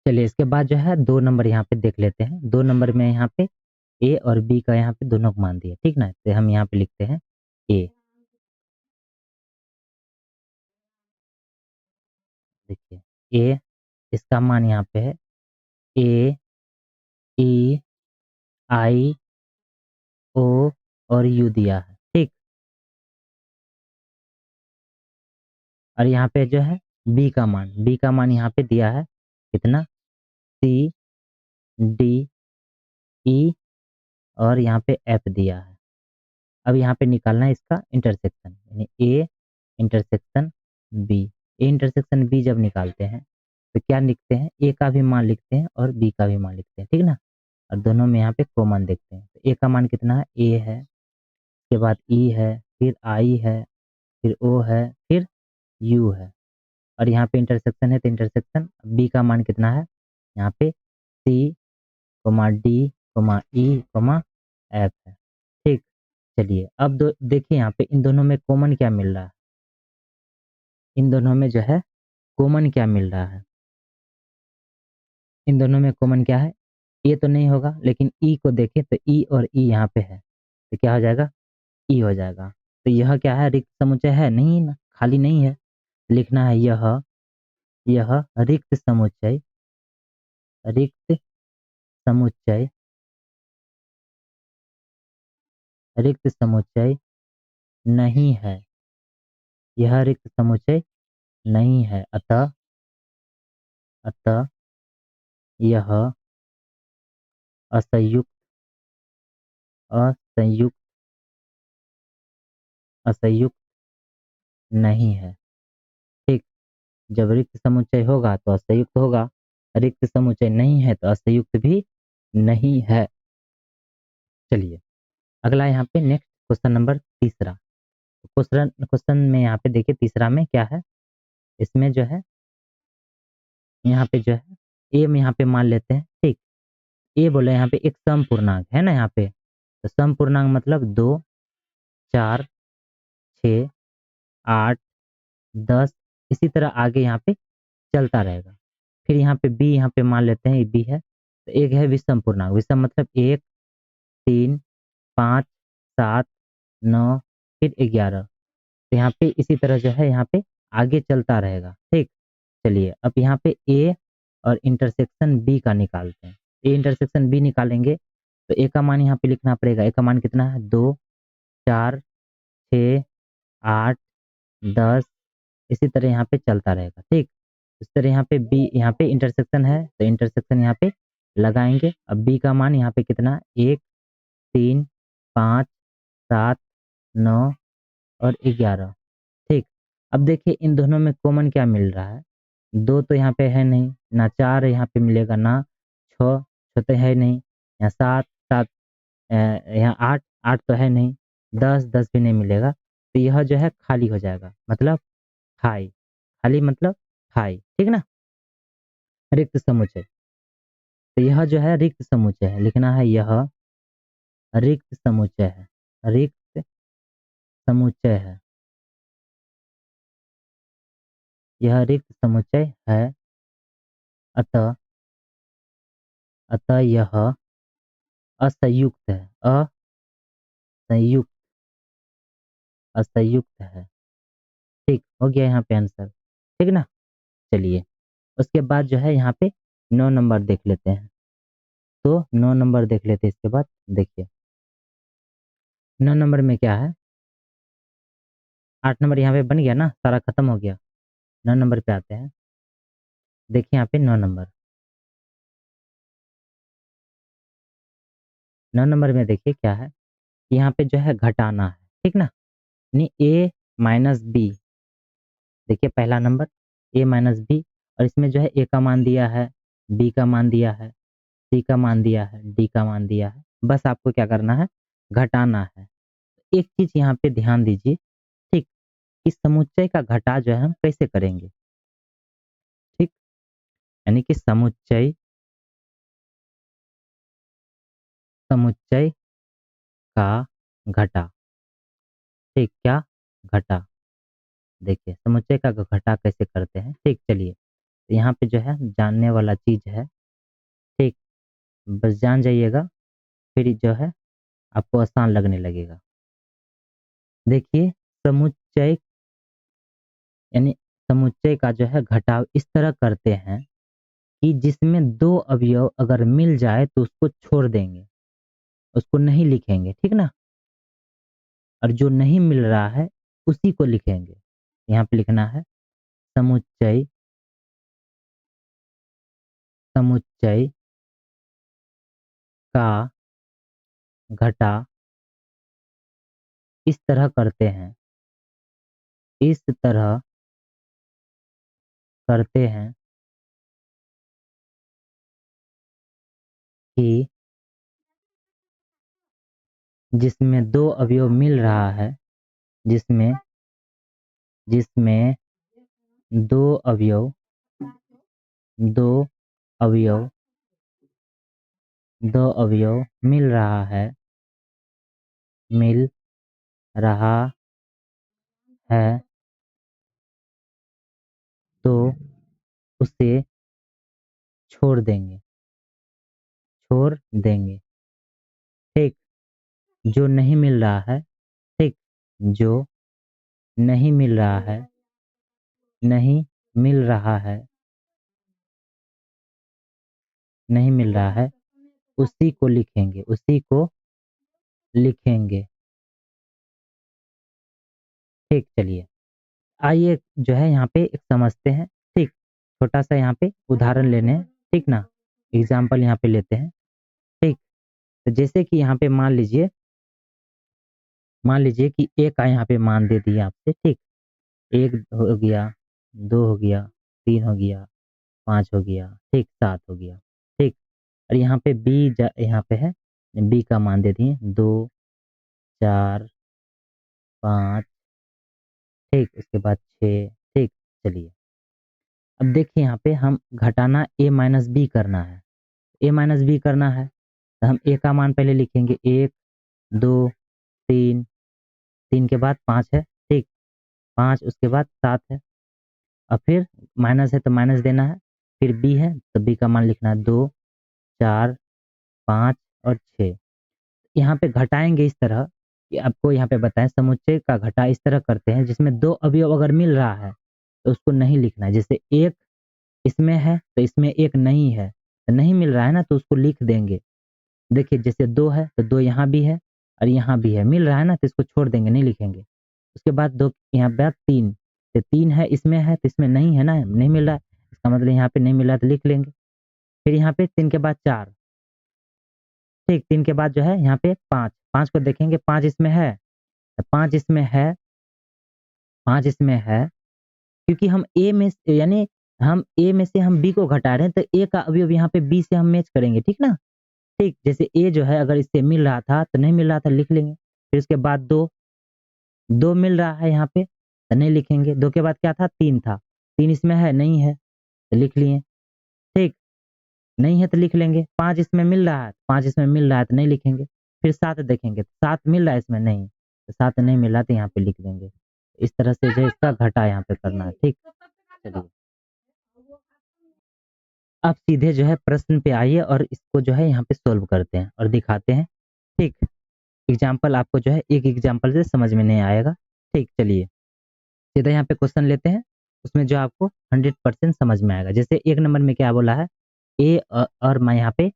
चलिए इसके बाद जो है 2 नंबर यहाँ पे देख लेते हैं। 2 नंबर में यहाँ पे ए और बी का यहाँ पे दोनों को मान दिया, ठीक ना। तो हम यहाँ पे लिखते हैं ए। देखिए ए, इसका मान यहाँ पे है ए, ई, आई, ओ और यू दिया है, ठीक। और यहाँ पे जो है बी का मान यहाँ पे दिया है कितना, सी, डी, ई और यहाँ पे एफ दिया है। अब यहाँ पे निकालना है इसका इंटरसेक्शन, यानी A intersection B. A intersection B जब निकालते हैं तो क्या लिखते हैं, ए का भी मान लिखते हैं और बी का भी मान लिखते हैं, ठीक ना। और दोनों में यहाँ पे कॉमन देखते हैं, तो ए का मान कितना है, ए है, उसके बाद ई है, फिर आई है, फिर ओ है, फिर यू है। और यहाँ पे इंटरसेक्शन है तो इंटरसेक्शन बी का मान कितना है, यहाँ पे सी, डी, ई, एफ है, ठीक। चलिए अब देखिए यहाँ पे इन दोनों में कॉमन क्या मिल रहा है, इन दोनों में जो है कॉमन क्या मिल रहा है, इन दोनों में कॉमन क्या है, ये तो नहीं होगा, लेकिन ई को देखें तो ई और ई यहाँ पे है, तो क्या हो जाएगा, ई हो जाएगा। तो यह क्या है, रिक्त समुच्चय है नहीं ना, खाली नहीं है। लिखना है यह रिक्त समुच्चय, रिक्त समुच्चय, रिक्त समुच्चय नहीं है, यह रिक्त समुच्चय नहीं है, अतः अतः यह असंयुक्त, असंयुक्त, असंयुक्त नहीं है, ठीक। जब रिक्त समुच्चय होगा तो असंयुक्त होगा, रिक्त समुच्चय नहीं है तो असंयुक्त भी नहीं है। चलिए अगला यहाँ पे नेक्स्ट क्वेश्चन नंबर तीसरा। क्वेश्चन क्वेश्चन में यहाँ पे देखिए तीसरा में क्या है, इसमें जो है यहाँ पे जो है ए में यहाँ पे मान लेते हैं, ठीक। ए बोले यहाँ पे एक सम पूर्णांक है ना, यहाँ पे तो सम पूर्णांक मतलब 2, 4, 6, 8, 10, इसी तरह आगे यहाँ पे चलता रहेगा। फिर यहाँ पे बी यहाँ पे मान लेते हैं, ये बी है, तो एक है विषम पूर्णांक, विषम मतलब 1, 3, 5, 7, 9, फिर 11। तो यहाँ पे इसी तरह जो है यहाँ पे आगे चलता रहेगा, ठीक। चलिए अब यहाँ पे ए और इंटरसेक्शन बी का निकालते हैं। ए इंटरसेक्शन बी निकालेंगे तो ए का मान यहाँ पे लिखना पड़ेगा, ए का मान कितना है 2, 4, 6, 8, 10, इसी तरह यहाँ पे चलता रहेगा, ठीक। इस तरह यहाँ पे बी यहाँ पे इंटरसेक्शन है तो इंटरसेक्शन यहाँ पे लगाएंगे। अब b का मान यहाँ पे कितना, 1, 3, 5, 7, 9 और 11। ठीक, अब देखिए इन दोनों में कॉमन क्या मिल रहा है, 2 तो यहाँ पे है नहीं, ना 4 यहाँ पे मिलेगा, ना 6, 6 तो है नहीं, यहाँ 7, 7 यहाँ 8, 8 तो है नहीं, 10, 10 भी नहीं मिलेगा। तो यह जो है खाली हो जाएगा, मतलब खाई, खाली मतलब खाई, ठीक ना, रिक्त समुच्चय। तो यह जो है रिक्त समुच्चय है, लिखना है यह रिक्त समुच्चय है, रिक्त समुच्चय है, यह रिक्त समुच्चय है। अतः अतः यह असंयुक्त है, असंयुक्त, असंयुक्त है। ठीक हो गया यहाँ पे आंसर, ठीक ना। चलिए उसके बाद जो है यहाँ पे 9 नंबर देख लेते हैं। तो 9 नंबर देख लेते हैं इसके बाद। देखिए 9 नंबर में क्या है, 8 नंबर यहाँ पे बन गया ना, सारा खत्म हो गया। 9 नंबर पे आते हैं। देखिए यहाँ पे 9 नंबर, 9 नंबर में देखिए क्या है, यहाँ पे जो है घटाना है, ठीक ना, यानी a माइनस बी। देखिए पहला नंबर a माइनस बी, और इसमें जो है a का मान दिया है, b का मान दिया है, c का मान दिया है, d का मान दिया है। बस आपको क्या करना है, घटाना है। एक चीज यहाँ पे ध्यान दीजिए, ठीक, कि समुच्चय का घटा जो है हम कैसे करेंगे, ठीक, यानी कि समुच्चय, समुच्चय का घटा, ठीक, क्या घटा। देखिए समुच्चय का घटा कैसे करते हैं, ठीक, चलिए तो यहाँ पे जो है जानने वाला चीज है, ठीक, बस जान जाइएगा, फिर जो है आपको आसान लगने लगेगा। देखिए समुच्चय, यानी समुच्चय का जो है घटाव इस तरह करते हैं कि जिसमें 2 अवयव अगर मिल जाए तो उसको छोड़ देंगे, उसको नहीं लिखेंगे, ठीक ना, और जो नहीं मिल रहा है उसी को लिखेंगे। यहाँ पे लिखना है समुच्चय, समुच्चय का घटा इस तरह करते हैं, इस तरह करते हैं कि जिसमें 2 अवयव मिल रहा है, जिसमें जिसमें 2 अवयव, 2 अवयव, 2 अवयव मिल रहा है, मिल रहा है, तो उसे छोड़ देंगे, छोड़ देंगे, ठीक, जो नहीं मिल रहा है, ठीक, जो नहीं मिल रहा है, नहीं मिल रहा है, नहीं मिल रहा है, उसी को लिखेंगे, उसी को लिखेंगे, ठीक। चलिए आइए जो है यहाँ पे एक समझते हैं, ठीक, छोटा सा यहाँ पे उदाहरण लेने हैं, ठीक ना, एग्जाम्पल यहाँ पे लेते हैं, ठीक। तो जैसे कि यहाँ पे मान लीजिए कि ए का यहाँ पे मान दे दिया आपसे, ठीक, 1 हो गया, 2 हो गया, 3 हो गया, 5 हो गया, ठीक, 7 हो गया, ठीक, और यहाँ पे यहाँ पे है, बी का मान दे दिए 2, 4, 5, ठीक, उसके बाद 6, ठीक। चलिए अब देखिए यहाँ पे हम घटाना a माइनस बी करना है, a माइनस बी करना है, तो हम a का मान पहले लिखेंगे 1, 2, 3, 3 के बाद 5 है, ठीक, 5 उसके बाद 7 है, और फिर माइनस है तो माइनस देना है, फिर b है तो b का मान लिखना है 2, 4, 5 और 6। यहाँ पे घटाएंगे इस तरह कि आपको यहाँ पे बताएं, समुच्चय का घटा इस तरह करते हैं जिसमें 2 अवयव अगर मिल रहा है तो उसको नहीं लिखना है। जैसे 1 इसमें है तो इसमें 1 नहीं है, तो नहीं मिल रहा है ना तो उसको लिख देंगे। देखिए जैसे 2 है तो 2 यहाँ भी है और यहाँ भी है, मिल रहा है ना तो इसको छोड़ देंगे, नहीं लिखेंगे। उसके बाद 2 यहाँ पे 3, तो 3 है इसमें तो इसमें नहीं है ना, नहीं मिल रहा है, इसका मतलब यहाँ पे नहीं मिल रहा है तो लिख लेंगे। फिर यहाँ पे 3 के बाद 4, ठीक, 3 के बाद जो है यहाँ पे 5, 5 को देखेंगे 5 इसमें है, तो 5 इसमें है, 5 इसमें है, क्योंकि हम ए में यानी हम ए में से हम बी को घटा रहे हैं, तो ए का अवयव यहाँ पे बी से हम मैच करेंगे, ठीक ना? ठीक, जैसे ए जो है अगर इससे मिल रहा था तो नहीं मिल रहा था लिख लेंगे। फिर उसके बाद 2, 2 मिल रहा है यहाँ पे तो नहीं लिखेंगे। 2 के बाद क्या था? 3 था, 3 इसमें है, नहीं है तो लिख लिए, ठीक, नहीं है तो लिख लेंगे। 5 इसमें मिल रहा है, 5 इसमें मिल रहा है तो नहीं लिखेंगे। फिर 7 देखेंगे, 7 मिल रहा है इसमें, नहीं, तो 7 नहीं मिल रहा तो यहाँ पे लिख देंगे। इस तरह से जो इसका घटा यहाँ पे करना है, ठीक। चलिए अब सीधे जो है प्रश्न पे आइए और इसको जो है यहाँ पे सोल्व करते हैं और दिखाते हैं, ठीक। एग्जाम्पल आपको जो है एक एग्जाम्पल से समझ में नहीं आएगा, ठीक। चलिए सीधा यहाँ पे क्वेश्चन लेते हैं, उसमें जो आपको 100% समझ में आएगा। जैसे 1 नंबर में क्या बोला है, ए और मैं यहाँ पे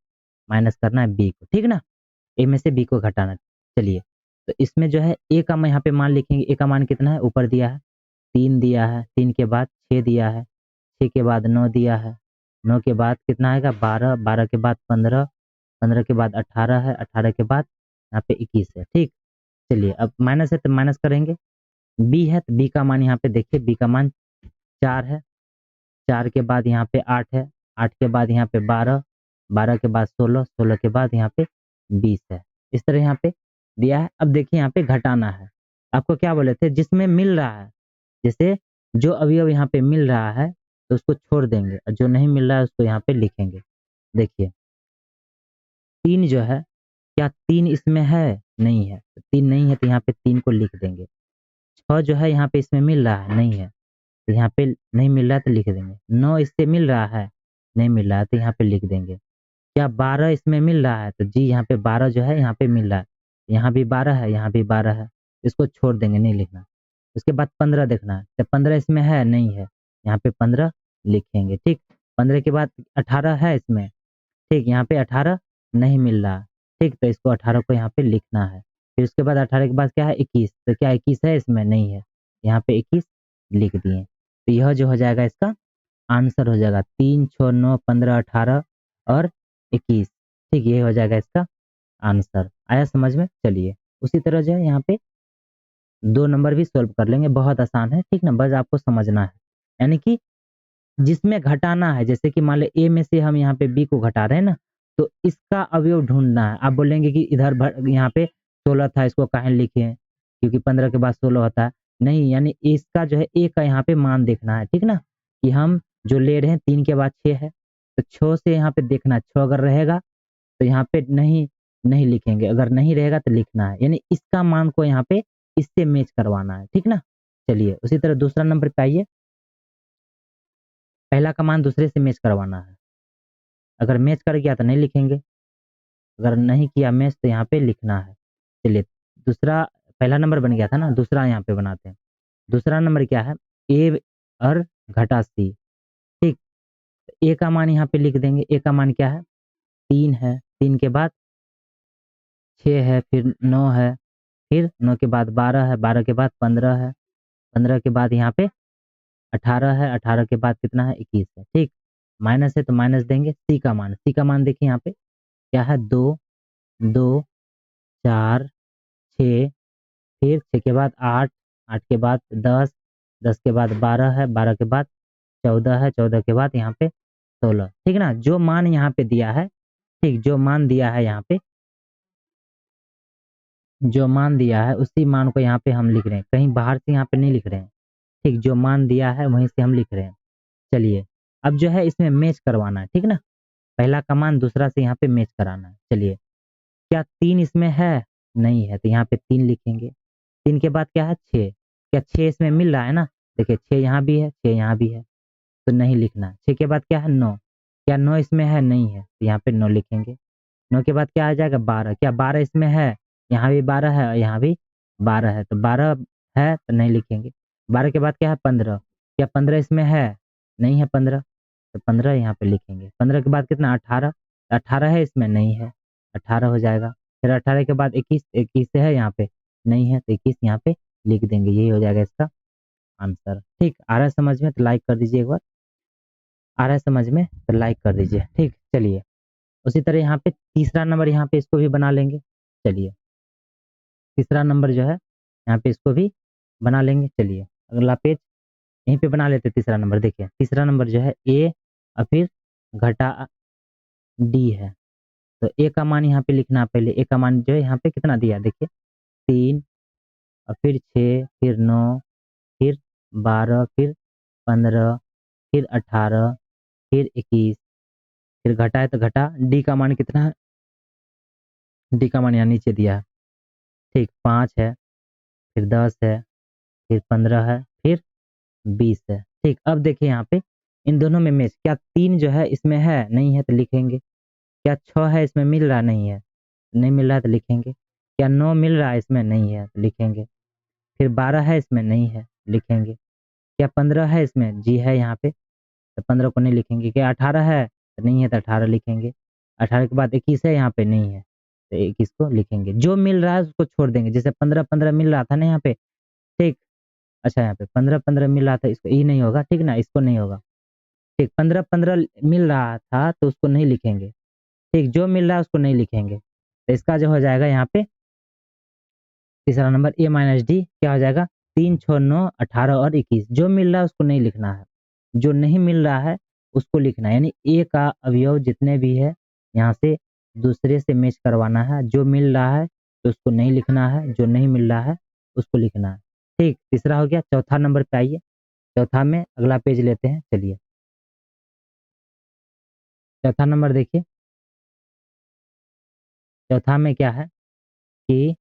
माइनस करना है बी को, ठीक ना, ए में से बी को घटाना। चलिए तो इसमें जो है ए का मैं यहाँ पे मान लिखेंगे। ए का मान कितना है? ऊपर दिया है 3 दिया है, 3 के बाद 6 दिया है, 6 के बाद 9 दिया है, 9 के बाद कितना आएगा? 12, 12 के बाद 15, 15 के बाद 18 है, 18 के बाद यहाँ पे 21 है, ठीक। चलिए अब माइनस है तो माइनस करेंगे, बी है तो बी का मान यहाँ पे देखिए, बी का मान 4 है, 4 के बाद यहाँ पे 8 है, 8 के बाद यहाँ पे 12, 12 के बाद 16, 16 के बाद यहाँ पे 20 है। इस तरह यहाँ पे दिया है। अब देखिए यहाँ पे घटाना है। आपको क्या बोले थे? जिसमें मिल रहा है, जैसे जो अवयव यहाँ पे मिल रहा है तो उसको छोड़ देंगे और जो नहीं मिल रहा है उसको यहाँ पे लिखेंगे। देखिए 3 जो है, क्या 3 इसमें है? नहीं है, तो 3 नहीं है तो यहाँ पे 3 को लिख देंगे। 6 जो है यहाँ पे इसमें मिल रहा है, नहीं है, तो यहाँ पे नहीं मिल रहा है तो लिख देंगे। 9 इससे मिल रहा है, नहीं मिल रहा है तो यहाँ पे लिख देंगे। क्या 12 इसमें मिल रहा है? तो जी यहाँ पे 12 जो है यहाँ पे मिल रहा है, यहाँ भी 12 है, यहाँ भी 12 है, इसको छोड़ देंगे, नहीं लिखना। उसके बाद 15 देखना है, तो 15 इसमें है, नहीं है, यहाँ पे 15 लिखेंगे, ठीक। 15 के बाद 18 है इसमें, ठीक, यहाँ पे 18 नहीं मिल रहा, ठीक, तो इसको 18 को यहाँ पे लिखना है। फिर उसके बाद 18 के बाद क्या है? 21, तो क्या 21 है इसमें? नहीं है, यहाँ पे 21 लिख दिए। तो यह जो हो जाएगा इसका आंसर हो जाएगा 3, 6, 9, 15, 18 और 21, ठीक, ये हो जाएगा इसका आंसर। आया समझ में? चलिए उसी तरह जो है यहाँ पे 2 नंबर भी सॉल्व कर लेंगे, बहुत आसान है, ठीक ना, बस आपको समझना है। यानी कि जिसमें घटाना है, जैसे कि मान ले ए में से हम यहाँ पे बी को घटा रहे हैं ना, तो इसका अवयव ढूंढना है। आप बोलेंगे कि इधर यहाँ पे 16 था, इसको काहे लिखे हैं? क्योंकि 15 के बाद 16 होता है, नहीं, यानी इसका जो है ए का यहाँ पे मान देखना है, ठीक ना, कि हम जो ले रहे हैं 3 के बाद 6 है, तो 6 से यहाँ पे देखना है, 6 अगर रहेगा तो यहाँ पे नहीं नहीं लिखेंगे, अगर नहीं रहेगा तो लिखना है, यानी इसका मान को यहाँ पे इससे मैच करवाना है, ठीक ना। चलिए उसी तरह दूसरा नंबर पे आइए, पहला का मान दूसरे से मैच करवाना है। अगर मैच कर गया तो नहीं लिखेंगे, अगर नहीं किया मैच तो यहाँ पे लिखना है। चलिए दूसरा, पहला नंबर बन गया था ना, दूसरा यहाँ पे बनाते हैं। दूसरा नंबर क्या है? ए और घटा सी, ठीक। ए का मान यहाँ पे लिख देंगे। ए का मान क्या है? 3 है, 3 के बाद 6 है, फिर 9 है, फिर 9 के बाद 12 है, 12 के बाद 15 है, 15 के बाद यहाँ पे 18 है, 18 के बाद कितना है? 21 है, ठीक। माइनस है तो माइनस देंगे। सी का मान, सी का मान देखिए यहाँ पे क्या है? 2, 2, 4, 6, फिर 6 के बाद 8, 8 के बाद 10, 10 के बाद 12 है, 12 के बाद 14 है, 14 के बाद यहाँ पे 16, ठीक ना। जो मान यहाँ पे दिया है, ठीक, जो मान दिया है यहाँ पे, जो मान दिया है उसी मान को यहाँ पे हम लिख रहे हैं, कहीं बाहर से यहाँ पे नहीं लिख रहे हैं, ठीक। जो मान दिया है वहीं से हम लिख रहे हैं। चलिए अब जो है इसमें मैच करवाना है, ठीक ना, पहला का मान दूसरा से यहाँ पे मैच कराना है। चलिए क्या 3 इसमें है? नहीं है, तो यहाँ पे 3 लिखेंगे। 3 के बाद क्या है? 6, क्या 6 इसमें मिल रहा है ना? देखिए 6 यहाँ भी है, 6 यहाँ भी है, तो नहीं लिखना। 6 के बाद क्या है? 9, क्या 9 इसमें है? नहीं है, तो यहाँ पे 9 लिखेंगे। 9 के बाद क्या आ जाएगा? 12, क्या 12 इसमें है? यहाँ भी 12 है और यहाँ भी 12 है, तो 12 है तो नहीं लिखेंगे। 12 के बाद क्या है? 15, क्या 15 इसमें है? नहीं है 15, तो 15 यहाँ पे लिखेंगे। 15 के बाद कितना? 18, 18 है इसमें? नहीं है, 18 हो जाएगा। फिर 18 के बाद 21, 21 है यहाँ पे? नहीं है, तो 21 यहाँ पे लिख देंगे, यही हो जाएगा इसका आंसर, ठीक। आ रहा है समझ में तो लाइक कर दीजिए एक बार, आ रहा है समझ में तो लाइक कर दीजिए, ठीक। चलिए, उसी तरह यहाँ पे तीसरा नंबर यहाँ पे इसको भी बना लेंगे। चलिए, तीसरा नंबर जो है यहाँ पे इसको भी बना लेंगे। चलिए, अगला पेज यहीं पे बना लेते तीसरा नंबर। देखिए, तीसरा नंबर जो है ए और फिर घटा डी है। तो ए का मान यहाँ पे लिखना, पहले ए का मान जो है यहाँ पे कितना दिया है, देखिए 3 और फिर 6 फिर 9 फिर 12 फिर 15 फिर 18 फिर 21, फिर घटा है तो घटा, डी का मान कितना है, डी का मान यहाँ नीचे दिया है। ठीक, 5 है, फिर 10 है, फिर 15 है, फिर 20 है। ठीक, अब देखिए यहाँ पे इन दोनों में मैच, क्या 3 जो है इसमें है, नहीं है तो लिखेंगे। क्या 6 है इसमें, मिल रहा नहीं है, नहीं मिल रहा है तो लिखेंगे। क्या 9 मिल रहा है इसमें, नहीं है तो लिखेंगे। फिर 12 है इसमें, नहीं है, लिखेंगे। क्या 15 है इसमें, जी है यहाँ पे, तो 15 को नहीं लिखेंगे। क्या 18 है, तो नहीं है तो 18 लिखेंगे। 18 के बाद 21 है यहाँ पे, नहीं है तो 21 को लिखेंगे। जो मिल रहा है उसको छोड़ देंगे, जैसे 15 15 मिल रहा था ना यहाँ पे। ठीक, अच्छा यहाँ पे 15 15 मिल रहा था, इसको ई नहीं होगा, ठीक ना, इसको नहीं होगा। ठीक, 15 15 मिल रहा था तो उसको नहीं लिखेंगे। ठीक, जो मिल रहा है उसको नहीं लिखेंगे, तो इसका जो हो जाएगा यहाँ पे तीसरा नंबर ए माइनस डी क्या हो जाएगा, 3 6 9 18 और 21। जो मिल रहा है उसको नहीं लिखना है, जो नहीं मिल रहा है उसको लिखना है। यानी ए का अवयव जितने भी है यहाँ से दूसरे से मैच करवाना है। जो मिल रहा है तो उसको नहीं लिखना है, जो नहीं मिल रहा है उसको लिखना है। ठीक, तीसरा हो गया। चौथा नंबर पे आइए, चौथा में अगला पेज लेते हैं। चलिए, चौथा नंबर देखिए, चौथा में क्या है कि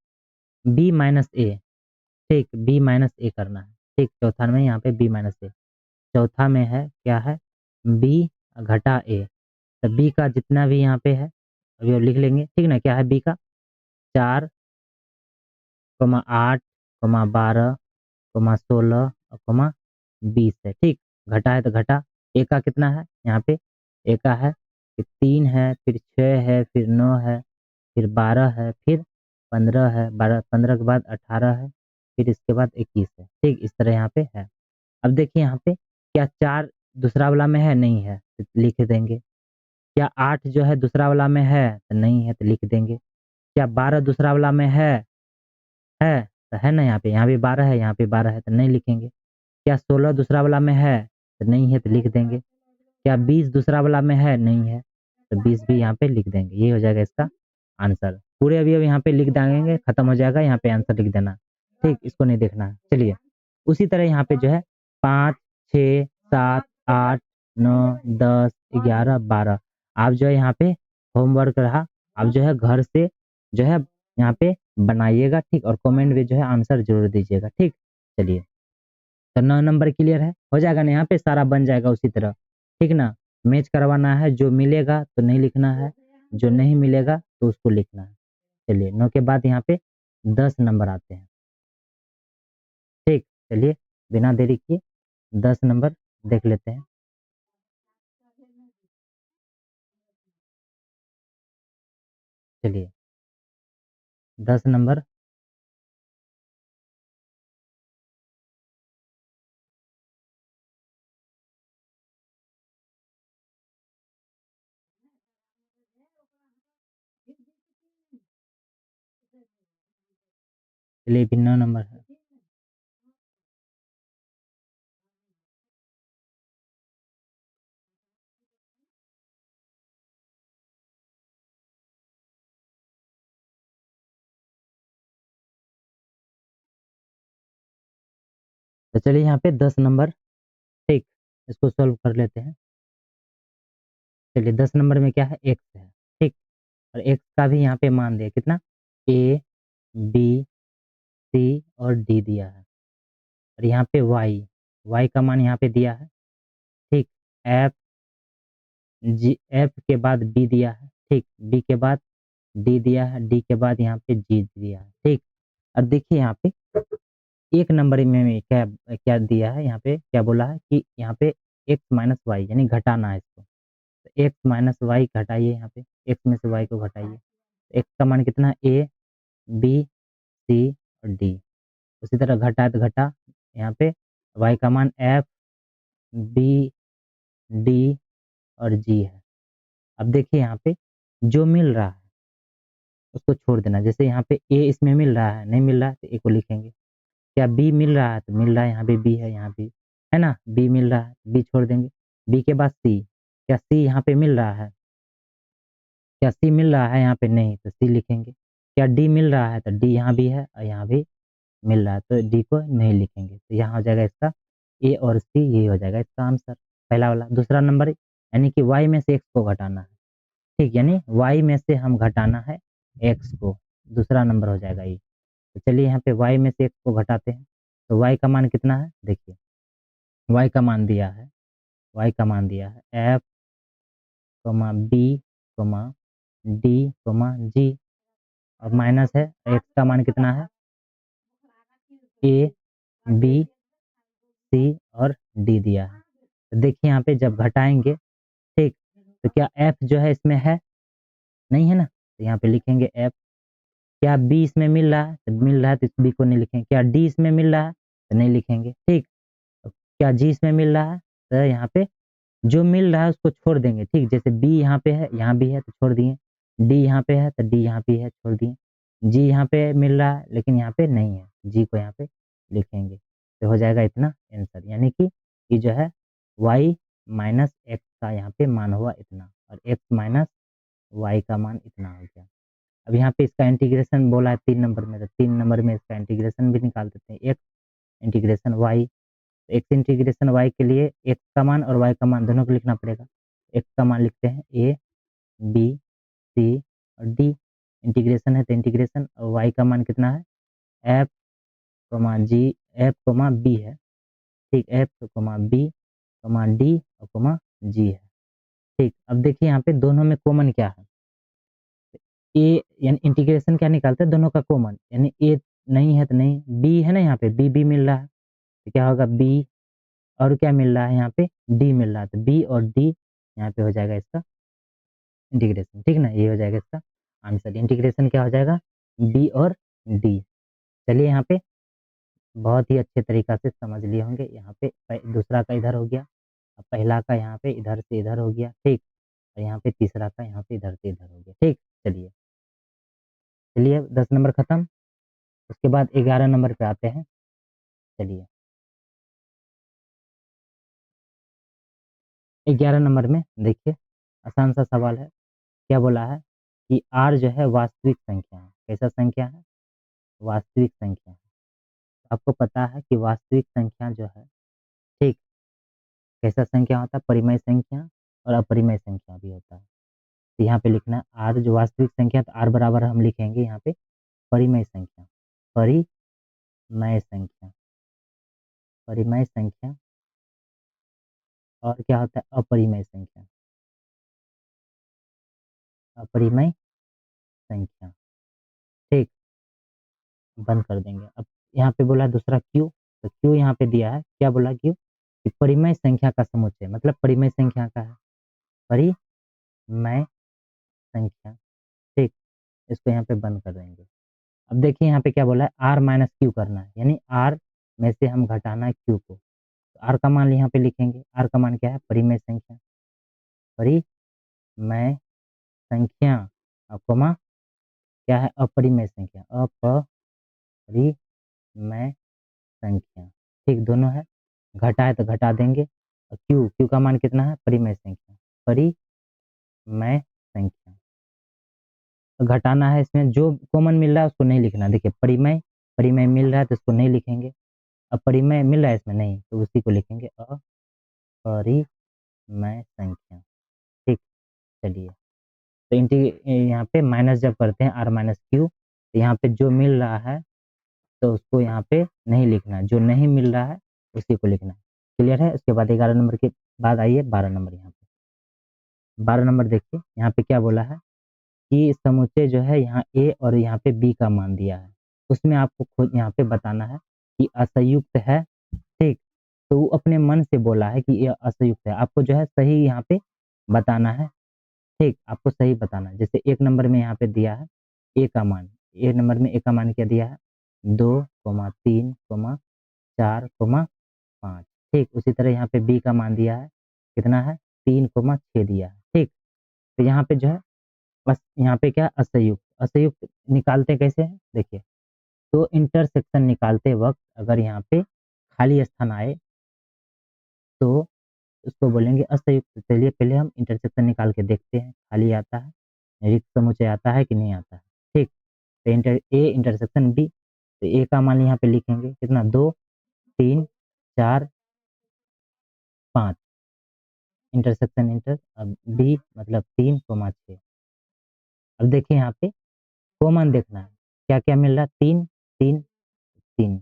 बी माइनस ए। ठीक, बी माइनस ए करना है। ठीक, चौथा में यहाँ पे बी माइनस ए, चौथा में है क्या है, बी घटा ए। तो बी का जितना भी यहाँ पे है अभी वो लिख लेंगे, ठीक ना। क्या है बी का, 4 8 12 16 और 20 है। ठीक, घटा है तो घटा, ए का कितना है यहाँ पे, ए का है कि 3 है, फिर 6 है, फिर 9 है, फिर 12 है, फिर 15 है, 12 15 के बाद 18 है, फिर इसके बाद 21 है। ठीक, इस तरह यहाँ पे है। अब देखिए यहाँ पे क्या 4 दूसरा वाला में है, नहीं है तो लिख देंगे। क्या 8 जो है दूसरा वाला में है, तो नहीं है तो लिख देंगे। क्या 12 दूसरा वाला में है तो है ना, यहाँ पे 12 है, यहाँ पे 12 है तो नहीं लिखेंगे। क्या 16 दूसरा वाला में है, तो नहीं है तो लिख देंगे। क्या 20 दूसरा वाला में है, नहीं है तो 20 भी यहाँ पे लिख देंगे। ये हो जाएगा इसका आंसर। पूरे अभी अब यहाँ पे लिख देंगे, खत्म हो जाएगा, यहाँ पे आंसर लिख देना। ठीक, इसको नहीं देखना है। चलिए, उसी तरह यहाँ पे जो है 5 6 7 8 9 10 11 12, आप जो है यहाँ पे होमवर्क रहा, आप जो है घर से जो है यहाँ पे बनाइएगा। ठीक, और कमेंट में जो है आंसर जरूर दीजिएगा। ठीक, चलिए, तो 9 नंबर क्लियर है, हो जाएगा ना, यहाँ पे सारा बन जाएगा उसी तरह। ठीक ना, मैच करवाना है, जो मिलेगा तो नहीं लिखना है, जो नहीं मिलेगा तो उसको लिखना है। चलिए, 9 के बाद यहाँ पे 10 नंबर आते हैं। ठीक, चलिए बिना देरी किए 10 नंबर देख लेते हैं। चलिए, 10 नंबर, चलिए भी 9 नंबर है। तो चलिए यहाँ पे 10 नंबर, ठीक, इसको सॉल्व कर लेते हैं। चलिए, 10 नंबर में क्या है, एक्स है। ठीक, और एक्स का भी यहाँ पे मान दिया कितना, ए बी सी और डी दिया है। और यहाँ पे वाई, वाई का मान यहाँ पे दिया है। ठीक, एफ जी, एफ के बाद बी दिया है। ठीक, बी के बाद डी दिया है, डी के बाद यहाँ पे जी दिया है। ठीक, और देखिए यहाँ पे एक नंबर में क्या क्या दिया है, यहाँ पे क्या बोला है कि यहाँ पे एक्स माइनस वाई यानी घटाना है इसको। तो एक्स माइनस वाई घटाइए, यहाँ पे एक्स में से वाई को घटाइए। एक्स का मान कितना, ए बी सी और डी। उसी तरह घटा तो घटा, यहाँ पे वाई का मान एफ बी डी और जी है। अब देखिए यहाँ पे जो मिल रहा है उसको छोड़ देना। जैसे यहाँ पे ए इसमें मिल रहा है, नहीं मिल रहा है तो ए को लिखेंगे। क्या बी मिल रहा है? तो मिल रहा है, यहाँ पे बी है, यहाँ भी है ना, बी मिल रहा है, बी छोड़ देंगे। बी के बाद सी, क्या सी यहाँ पे मिल रहा है? क्या सी मिल रहा है यहाँ पे? नहीं, तो सी लिखेंगे। क्या डी मिल रहा है? तो डी यहाँ भी है और यहाँ भी मिल रहा है, तो डी को नहीं लिखेंगे। तो यहाँ हो जाएगा इसका ए और सी, ये हो जाएगा इसका आंसर पहला वाला। दूसरा नंबर यानी कि वाई में से एक्स को घटाना है, ठीक, यानी वाई में से हम घटाना है एक्स को, दूसरा नंबर हो जाएगा ये। तो चलिए यहाँ पे वाई में से एक्स को घटाते हैं। तो वाई का मान कितना है? देखिए वाई का मान दिया है, वाई का मान दिया है F comma B comma d comma g, और माइनस है एक्स का मान कितना है? ए बी सी और डी दिया है। तो देखिए यहाँ पे जब घटाएंगे, ठीक, तो क्या एफ जो है इसमें है? नहीं है ना, तो यहाँ पे लिखेंगे एफ। क्या बी इसमें मिल रहा है? तो मिल रहा है तो इस बी को नहीं लिखेंगे। क्या डी इसमें मिल रहा है? तो नहीं लिखेंगे, ठीक। तो क्या जी इसमें मिल रहा है? तो यहाँ पे जो मिल रहा है उसको छोड़ देंगे, ठीक। जैसे बी यहाँ पे है, यहाँ भी है तो छोड़ दिए। डी यहाँ पे है तो डी यहाँ पे है, छोड़ दिए। जी यहाँ पे मिल रहा है लेकिन यहाँ पे नहीं है, जी को यहाँ पे लिखेंगे। तो हो जाएगा इतना आंसर, यानी कि ये जो है y माइनस एक्स का यहाँ पे मान हुआ इतना, और x माइनस वाई का मान इतना हो गया। अब यहाँ पे इसका इंटीग्रेशन बोला है 3 नंबर में, तो 3 नंबर में इसका इंटीग्रेशन भी निकाल देते हैं। X integration Y, X integration Y के लिए एक्स का मान और वाई का मान दोनों को लिखना पड़ेगा। एक्स का मान लिखते हैं ए बी सी और डी, इंटीग्रेशन है तो इंटीग्रेशन, और वाई का मान कितना है? F comma G, F comma B है, ठीक, F comma B comma D और कोमा जी है, ठीक। अब देखिए यहाँ पे दोनों में कॉमन क्या है? ए यानी इंटीग्रेशन क्या निकालते हैं? दोनों का कॉमन, यानी ए नहीं है तो नहीं, बी है ना, यहाँ पे बी बी मिल रहा है तो क्या होगा बी, और क्या मिल रहा है यहाँ पे? डी मिल रहा है, तो बी और डी यहाँ पे हो जाएगा इसका इंटीग्रेशन, ठीक ना, ये हो जाएगा इसका आंसर। इंटीग्रेशन क्या हो जाएगा? बी और डी। चलिए यहाँ पे बहुत ही अच्छे तरीका से समझ लिए होंगे। यहाँ पे दूसरा का इधर हो गया, अब पहला का यहाँ पे इधर से इधर हो गया, ठीक, और यहाँ पे तीसरा का यहाँ पे इधर से इधर हो गया, ठीक। चलिए चलिए 10 नंबर खत्म, उसके बाद 11 नंबर पे आते हैं। चलिए 11 नंबर में देखिए आसान सा सवाल है। क्या बोला है कि आर जो है वास्तविक संख्या है। कैसा संख्या है? वास्तविक संख्या है। आपको पता है कि वास्तविक संख्या जो है, ठीक, कैसा संख्या होता है? परिमेय संख्या और अपरिमेय संख्या भी होता है। तो यहाँ पे लिखना है आर जो वास्तविक संख्या, तो आर बराबर हम लिखेंगे यहाँ पे परिमेय संख्या, परिमेय संख्या, परिमेय संख्या। और क्या होता है? अपरिमेय संख्या, अपरिमेय संख्या, ठीक, बंद कर देंगे। अब यहाँ पे बोला दूसरा क्यू, तो क्यू यहाँ पे दिया है, क्या बोला क्यू? कि परिमेय संख्या का समुच्चय, मतलब परिमेय संख्या का है, परिमेय संख्या, ठीक, इसको यहाँ पे बंद कर देंगे। अब देखिए यहाँ पे क्या बोला है? आर माइनस क्यू करना है, यानी आर में से हम घटाना है क्यू को। तो आर का मान यहाँ पे लिखेंगे, आर का मान क्या है? परिमेय संख्या, परिमेय संख्या और कोमा क्या है? अपरिमेय संख्या, अपरिमेय संख्या, ठीक, दोनों है। घटा है तो घटा देंगे, और क्यू, क्यू का मान कितना है? परिमेय संख्या, परिमेय संख्या। तो घटाना है, इसमें जो कॉमन मिल रहा है उसको नहीं लिखना। देखिए परिमेय, परिमेय मिल रहा है तो उसको नहीं लिखेंगे, अपरिमेय मिल रहा है इसमें नहीं, तो उसी को लिखेंगे अपरिमेय संख्या, ठीक। चलिए तो यहाँ पे माइनस जब करते हैं आर माइनस क्यू, तो यहाँ पे जो मिल रहा है तो उसको यहाँ पे नहीं लिखना है, जो नहीं मिल रहा है उसी को लिखना है। क्लियर है? उसके बाद 11 नंबर के बाद आइए 12 नंबर। यहाँ पे 12 नंबर देखिए यहाँ पे क्या बोला है कि समुच्चय जो है यहाँ ए और यहाँ पे बी का मान दिया है, उसमें आपको खुद यहाँ पे बताना है कि असंयुक्त है, ठीक। तो वो अपने मन से बोला है कि ये असंयुक्त है, आपको जो है सही यहाँ पे बताना है, ठीक, आपको सही बताना है। जैसे 1 नंबर में यहाँ पे दिया है ए का मान, 1 नंबर में ए का मान क्या दिया है? 2,3,4,5, ठीक। उसी तरह यहाँ पे बी का मान दिया है, कितना है? 3,6 दिया है, ठीक। तो यहाँ पे जो है बस यहाँ पे क्या असंयुक्त, असंयुक्त निकालते कैसे हैं देखिए। तो इंटरसेक्शन निकालते वक्त अगर यहाँ पे खाली स्थान आए तो उसको बोलेंगे असंयुक्त। चलिए पहले हम इंटरसेक्शन निकाल के देखते हैं, खाली आता है, रिक्त समुच्चय आता है कि नहीं आता है। ठीक, तो ए इंटरसेक्शन बी, तो ए का मान यहाँ पे लिखेंगे कितना 2 3 4 5 इंटरसेक्शन इंटर, अब बी मतलब 3,6। अब देखिए यहाँ पे कॉमन देखना है, क्या क्या मिल रहा है 3 3 3,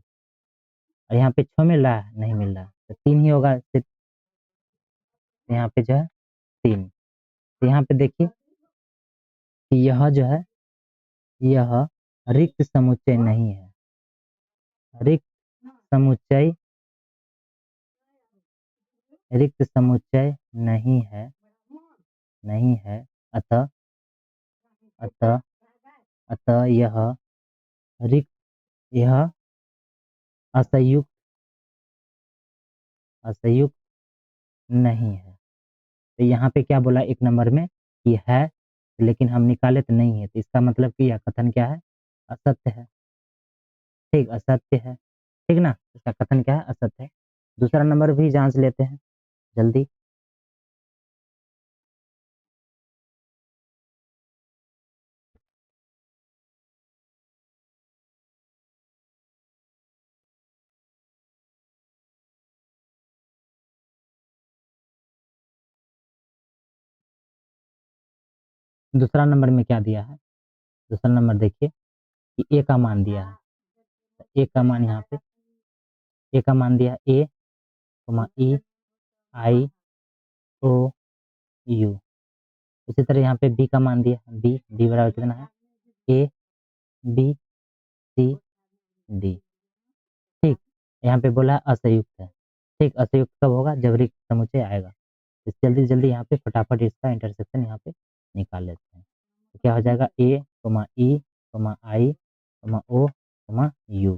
और यहाँ पे 6 मिल रहा है, नहीं मिल रहा है, तो 3 ही होगा सिर्फ, यहाँ पे जो है 3। तो यहाँ पे देखिए कि यह जो है यह रिक्त समुच्चय नहीं है, रिक्त समुच्चय, रिक्त समुच्चय नहीं है, नहीं है। अतः अतः अतः यह रिक्त, यह असंयुक्त, असंयुक्त नहीं है। तो यहाँ पे क्या बोला एक नंबर में कि है, लेकिन हम निकाले तो नहीं है, तो इसका मतलब कि यह कथन क्या है, असत्य है। ठीक, असत्य है, ठीक ना, इसका कथन क्या है, असत्य है। दूसरा नंबर भी जांच लेते हैं जल्दी। दूसरा नंबर में क्या दिया है, दूसरा नंबर देखिए कि ए का मान दिया है, ए का मान यहाँ पे, ए का मान दिया ए, ई आई ओ यू। उसी तरह यहाँ पे बी का मान दिया, बी, बी बराबर कितना है, ए बी सी डी। ठीक, यहाँ पे बोला असंयुक्त है। ठीक, असंयुक्त कब होगा, जब रिक्त समुच्चय आएगा। तो जल्दी जल्दी यहाँ पे फटाफट इसका इंटरसेक्शन यहाँ पे निकाल लेते हैं। तो क्या हो जाएगा, ए ई आई ओ यू,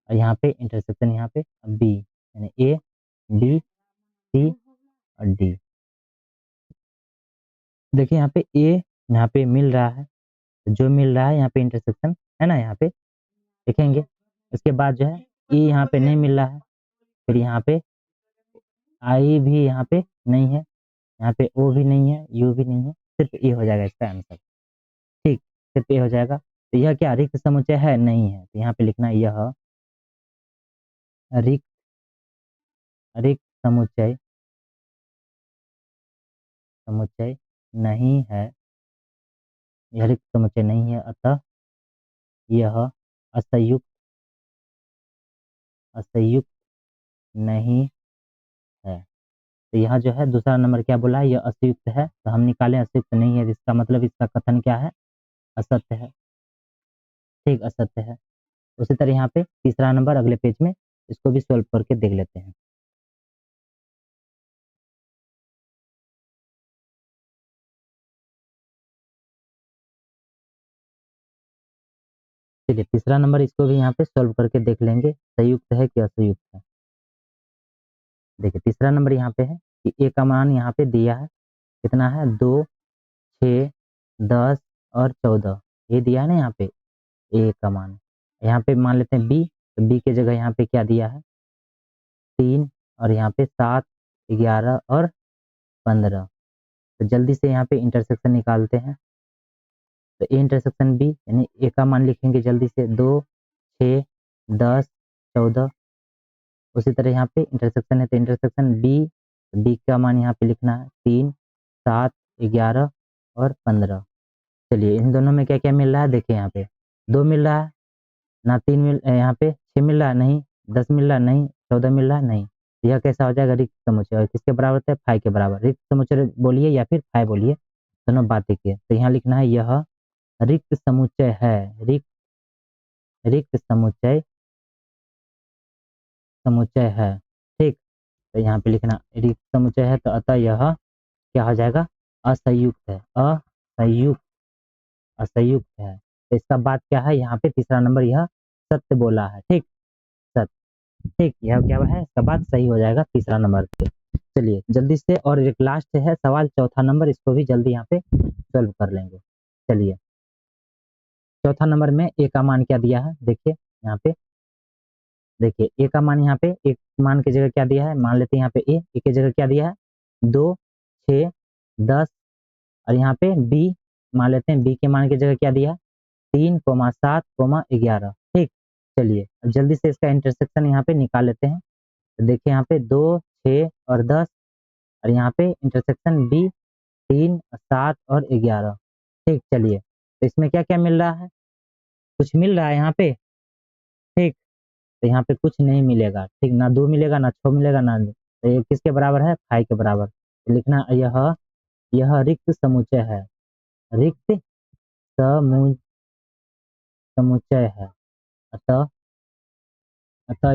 और यहाँ पे इंटरसेक्शन यहाँ पे बी, यानी ए बी सी और डी। देखिए यहाँ पे ए यहाँ पे मिल रहा है, तो जो मिल रहा है यहाँ पे इंटरसेक्शन है ना, यहाँ पे देखेंगे। इसके बाद जो है ई यहाँ पे नहीं मिल रहा है, फिर यहाँ पे आई भी यहाँ पे नहीं है, यहाँ पे ओ भी नहीं है, यू भी नहीं है, सिर्फ ए हो जाएगा इसका आंसर। ठीक, सिर्फ ए हो जाएगा। तो यह क्या रिक्त समुच्चय है, नहीं है, तो यहाँ पे लिखना है यह रिक्त, रिक्त समुच्चय, समुच्चय नहीं है, यह रिक्त समुच्चय नहीं है, अतः यह असंयुक्त, असंयुक्त नहीं है। तो यहाँ जो है दूसरा नंबर क्या बोला है, यह असंयुक्त है, तो हम निकालें असंयुक्त नहीं है, इसका मतलब इसका कथन क्या है, असत्य है। ठीक, असत्य है। उसी तरह यहाँ पे तीसरा नंबर अगले पेज में, इसको भी सॉल्व करके देख लेते हैं। चलिए तीसरा नंबर, इसको भी यहाँ पे सॉल्व करके देख लेंगे, संयुक्त है कि असंयुक्त है। देखिए तीसरा नंबर यहाँ पे है कि ए का मान यहाँ पे दिया है, कितना है 2 6 10 और 14, ये दिया है ना यहाँ पे ए का मान। यहाँ पे मान लेते हैं बी, तो बी के जगह यहाँ पे क्या दिया है 3, और यहाँ पे 7 11 और 15। तो जल्दी से यहाँ पे इंटरसेक्शन निकालते हैं। तो ए इंटरसेक्शन बी, यानी ए का मान लिखेंगे जल्दी से 2 6 10 14। उसी तरह यहाँ पे इंटरसेक्शन है, तो इंटरसेक्शन बी, बी का मान यहाँ पे लिखना है 3 7 11 और 15। चलिए इन दोनों में क्या क्या मिल रहा है, देखिए यहाँ पे 2 मिल रहा है ना, 3 मिल, यहाँ पे 6 मिल रहा है नहीं, 10 मिल रहा है नहीं, 14 मिल रहा है नहीं। तो यह कैसा हो जाएगा, रिक्त समुच्चय, और किसके बराबर होता है, फाई के बराबर। रिक्त समुच्चय बोलिए या फिर फाई बोलिए, दोनों बात एक ही है। तो यहाँ लिखना है यह रिक्त समुच्चय है, रिक्त, रिक्त समुच्चय, समुच्चय है। ठीक, तो यहाँ पे लिखना रिक्त समुच्चय है, तो अतः यह क्या हो जाएगा, असंयुक्त है, असंयुक्त, असंयुक्त है। तो इसका बात क्या है, यहाँ पे तीसरा नंबर यह सत्य बोला है। ठीक, सत्य, ठीक, यह क्या है, इसका बात सही हो जाएगा तीसरा नंबर पे। चलिए जल्दी से, और एक लास्ट है सवाल चौथा नंबर, इसको भी जल्दी यहाँ पे सॉल्व कर लेंगे। चलिए चौथा नंबर में ए का मान क्या दिया है, देखिए यहाँ पे, देखिए ए का मान यहाँ पे, एक मान की जगह क्या दिया है, मान लेते हैं यहाँ पे ए की जगह क्या दिया है 2, 6, 10, और यहाँ पे बी मान लेते हैं, बी के मान की जगह क्या दिया है 3, 7, 11। ठीक, चलिए अब जल्दी से इसका इंटरसेक्शन यहाँ पे निकाल लेते हैं। तो देखिए यहाँ पे 2, 6 और 10, और यहाँ पे इंटरसेक्शन बी 3, 7 और 11। ठीक, चलिए तो इसमें क्या क्या मिल रहा है, कुछ मिल रहा है यहाँ पे। ठीक, तो यहाँ पे कुछ नहीं मिलेगा। ठीक, ना 2 मिलेगा, ना 6 मिलेगा, ना, तो ये किसके बराबर है 5 के बराबर। तो लिखना यह रिक्त समुच्चय है, रिक्त समु समुच्चय है। अतः अतः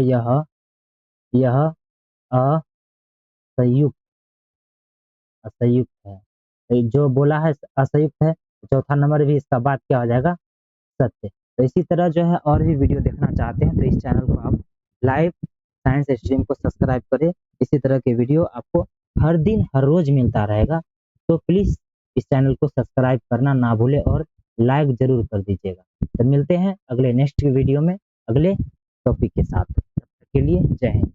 यह असंयुक्त असंयुक्त है। तो जो बोला है असंयुक्त है, तो चौथा नंबर भी इसका बात क्या हो जाएगा, सत्य। तो इसी तरह जो है और भी वीडियो देखना चाहते हैं तो इस चैनल को आप लाइव साइंस स्ट्रीम को सब्सक्राइब करें। इसी तरह के वीडियो आपको हर दिन हर रोज मिलता रहेगा। तो प्लीज इस चैनल को सब्सक्राइब करना ना भूलें और लाइक जरूर कर दीजिएगा। तो मिलते हैं अगले नेक्स्ट वीडियो में अगले टॉपिक के साथ। तब तक के लिए जय हिंद।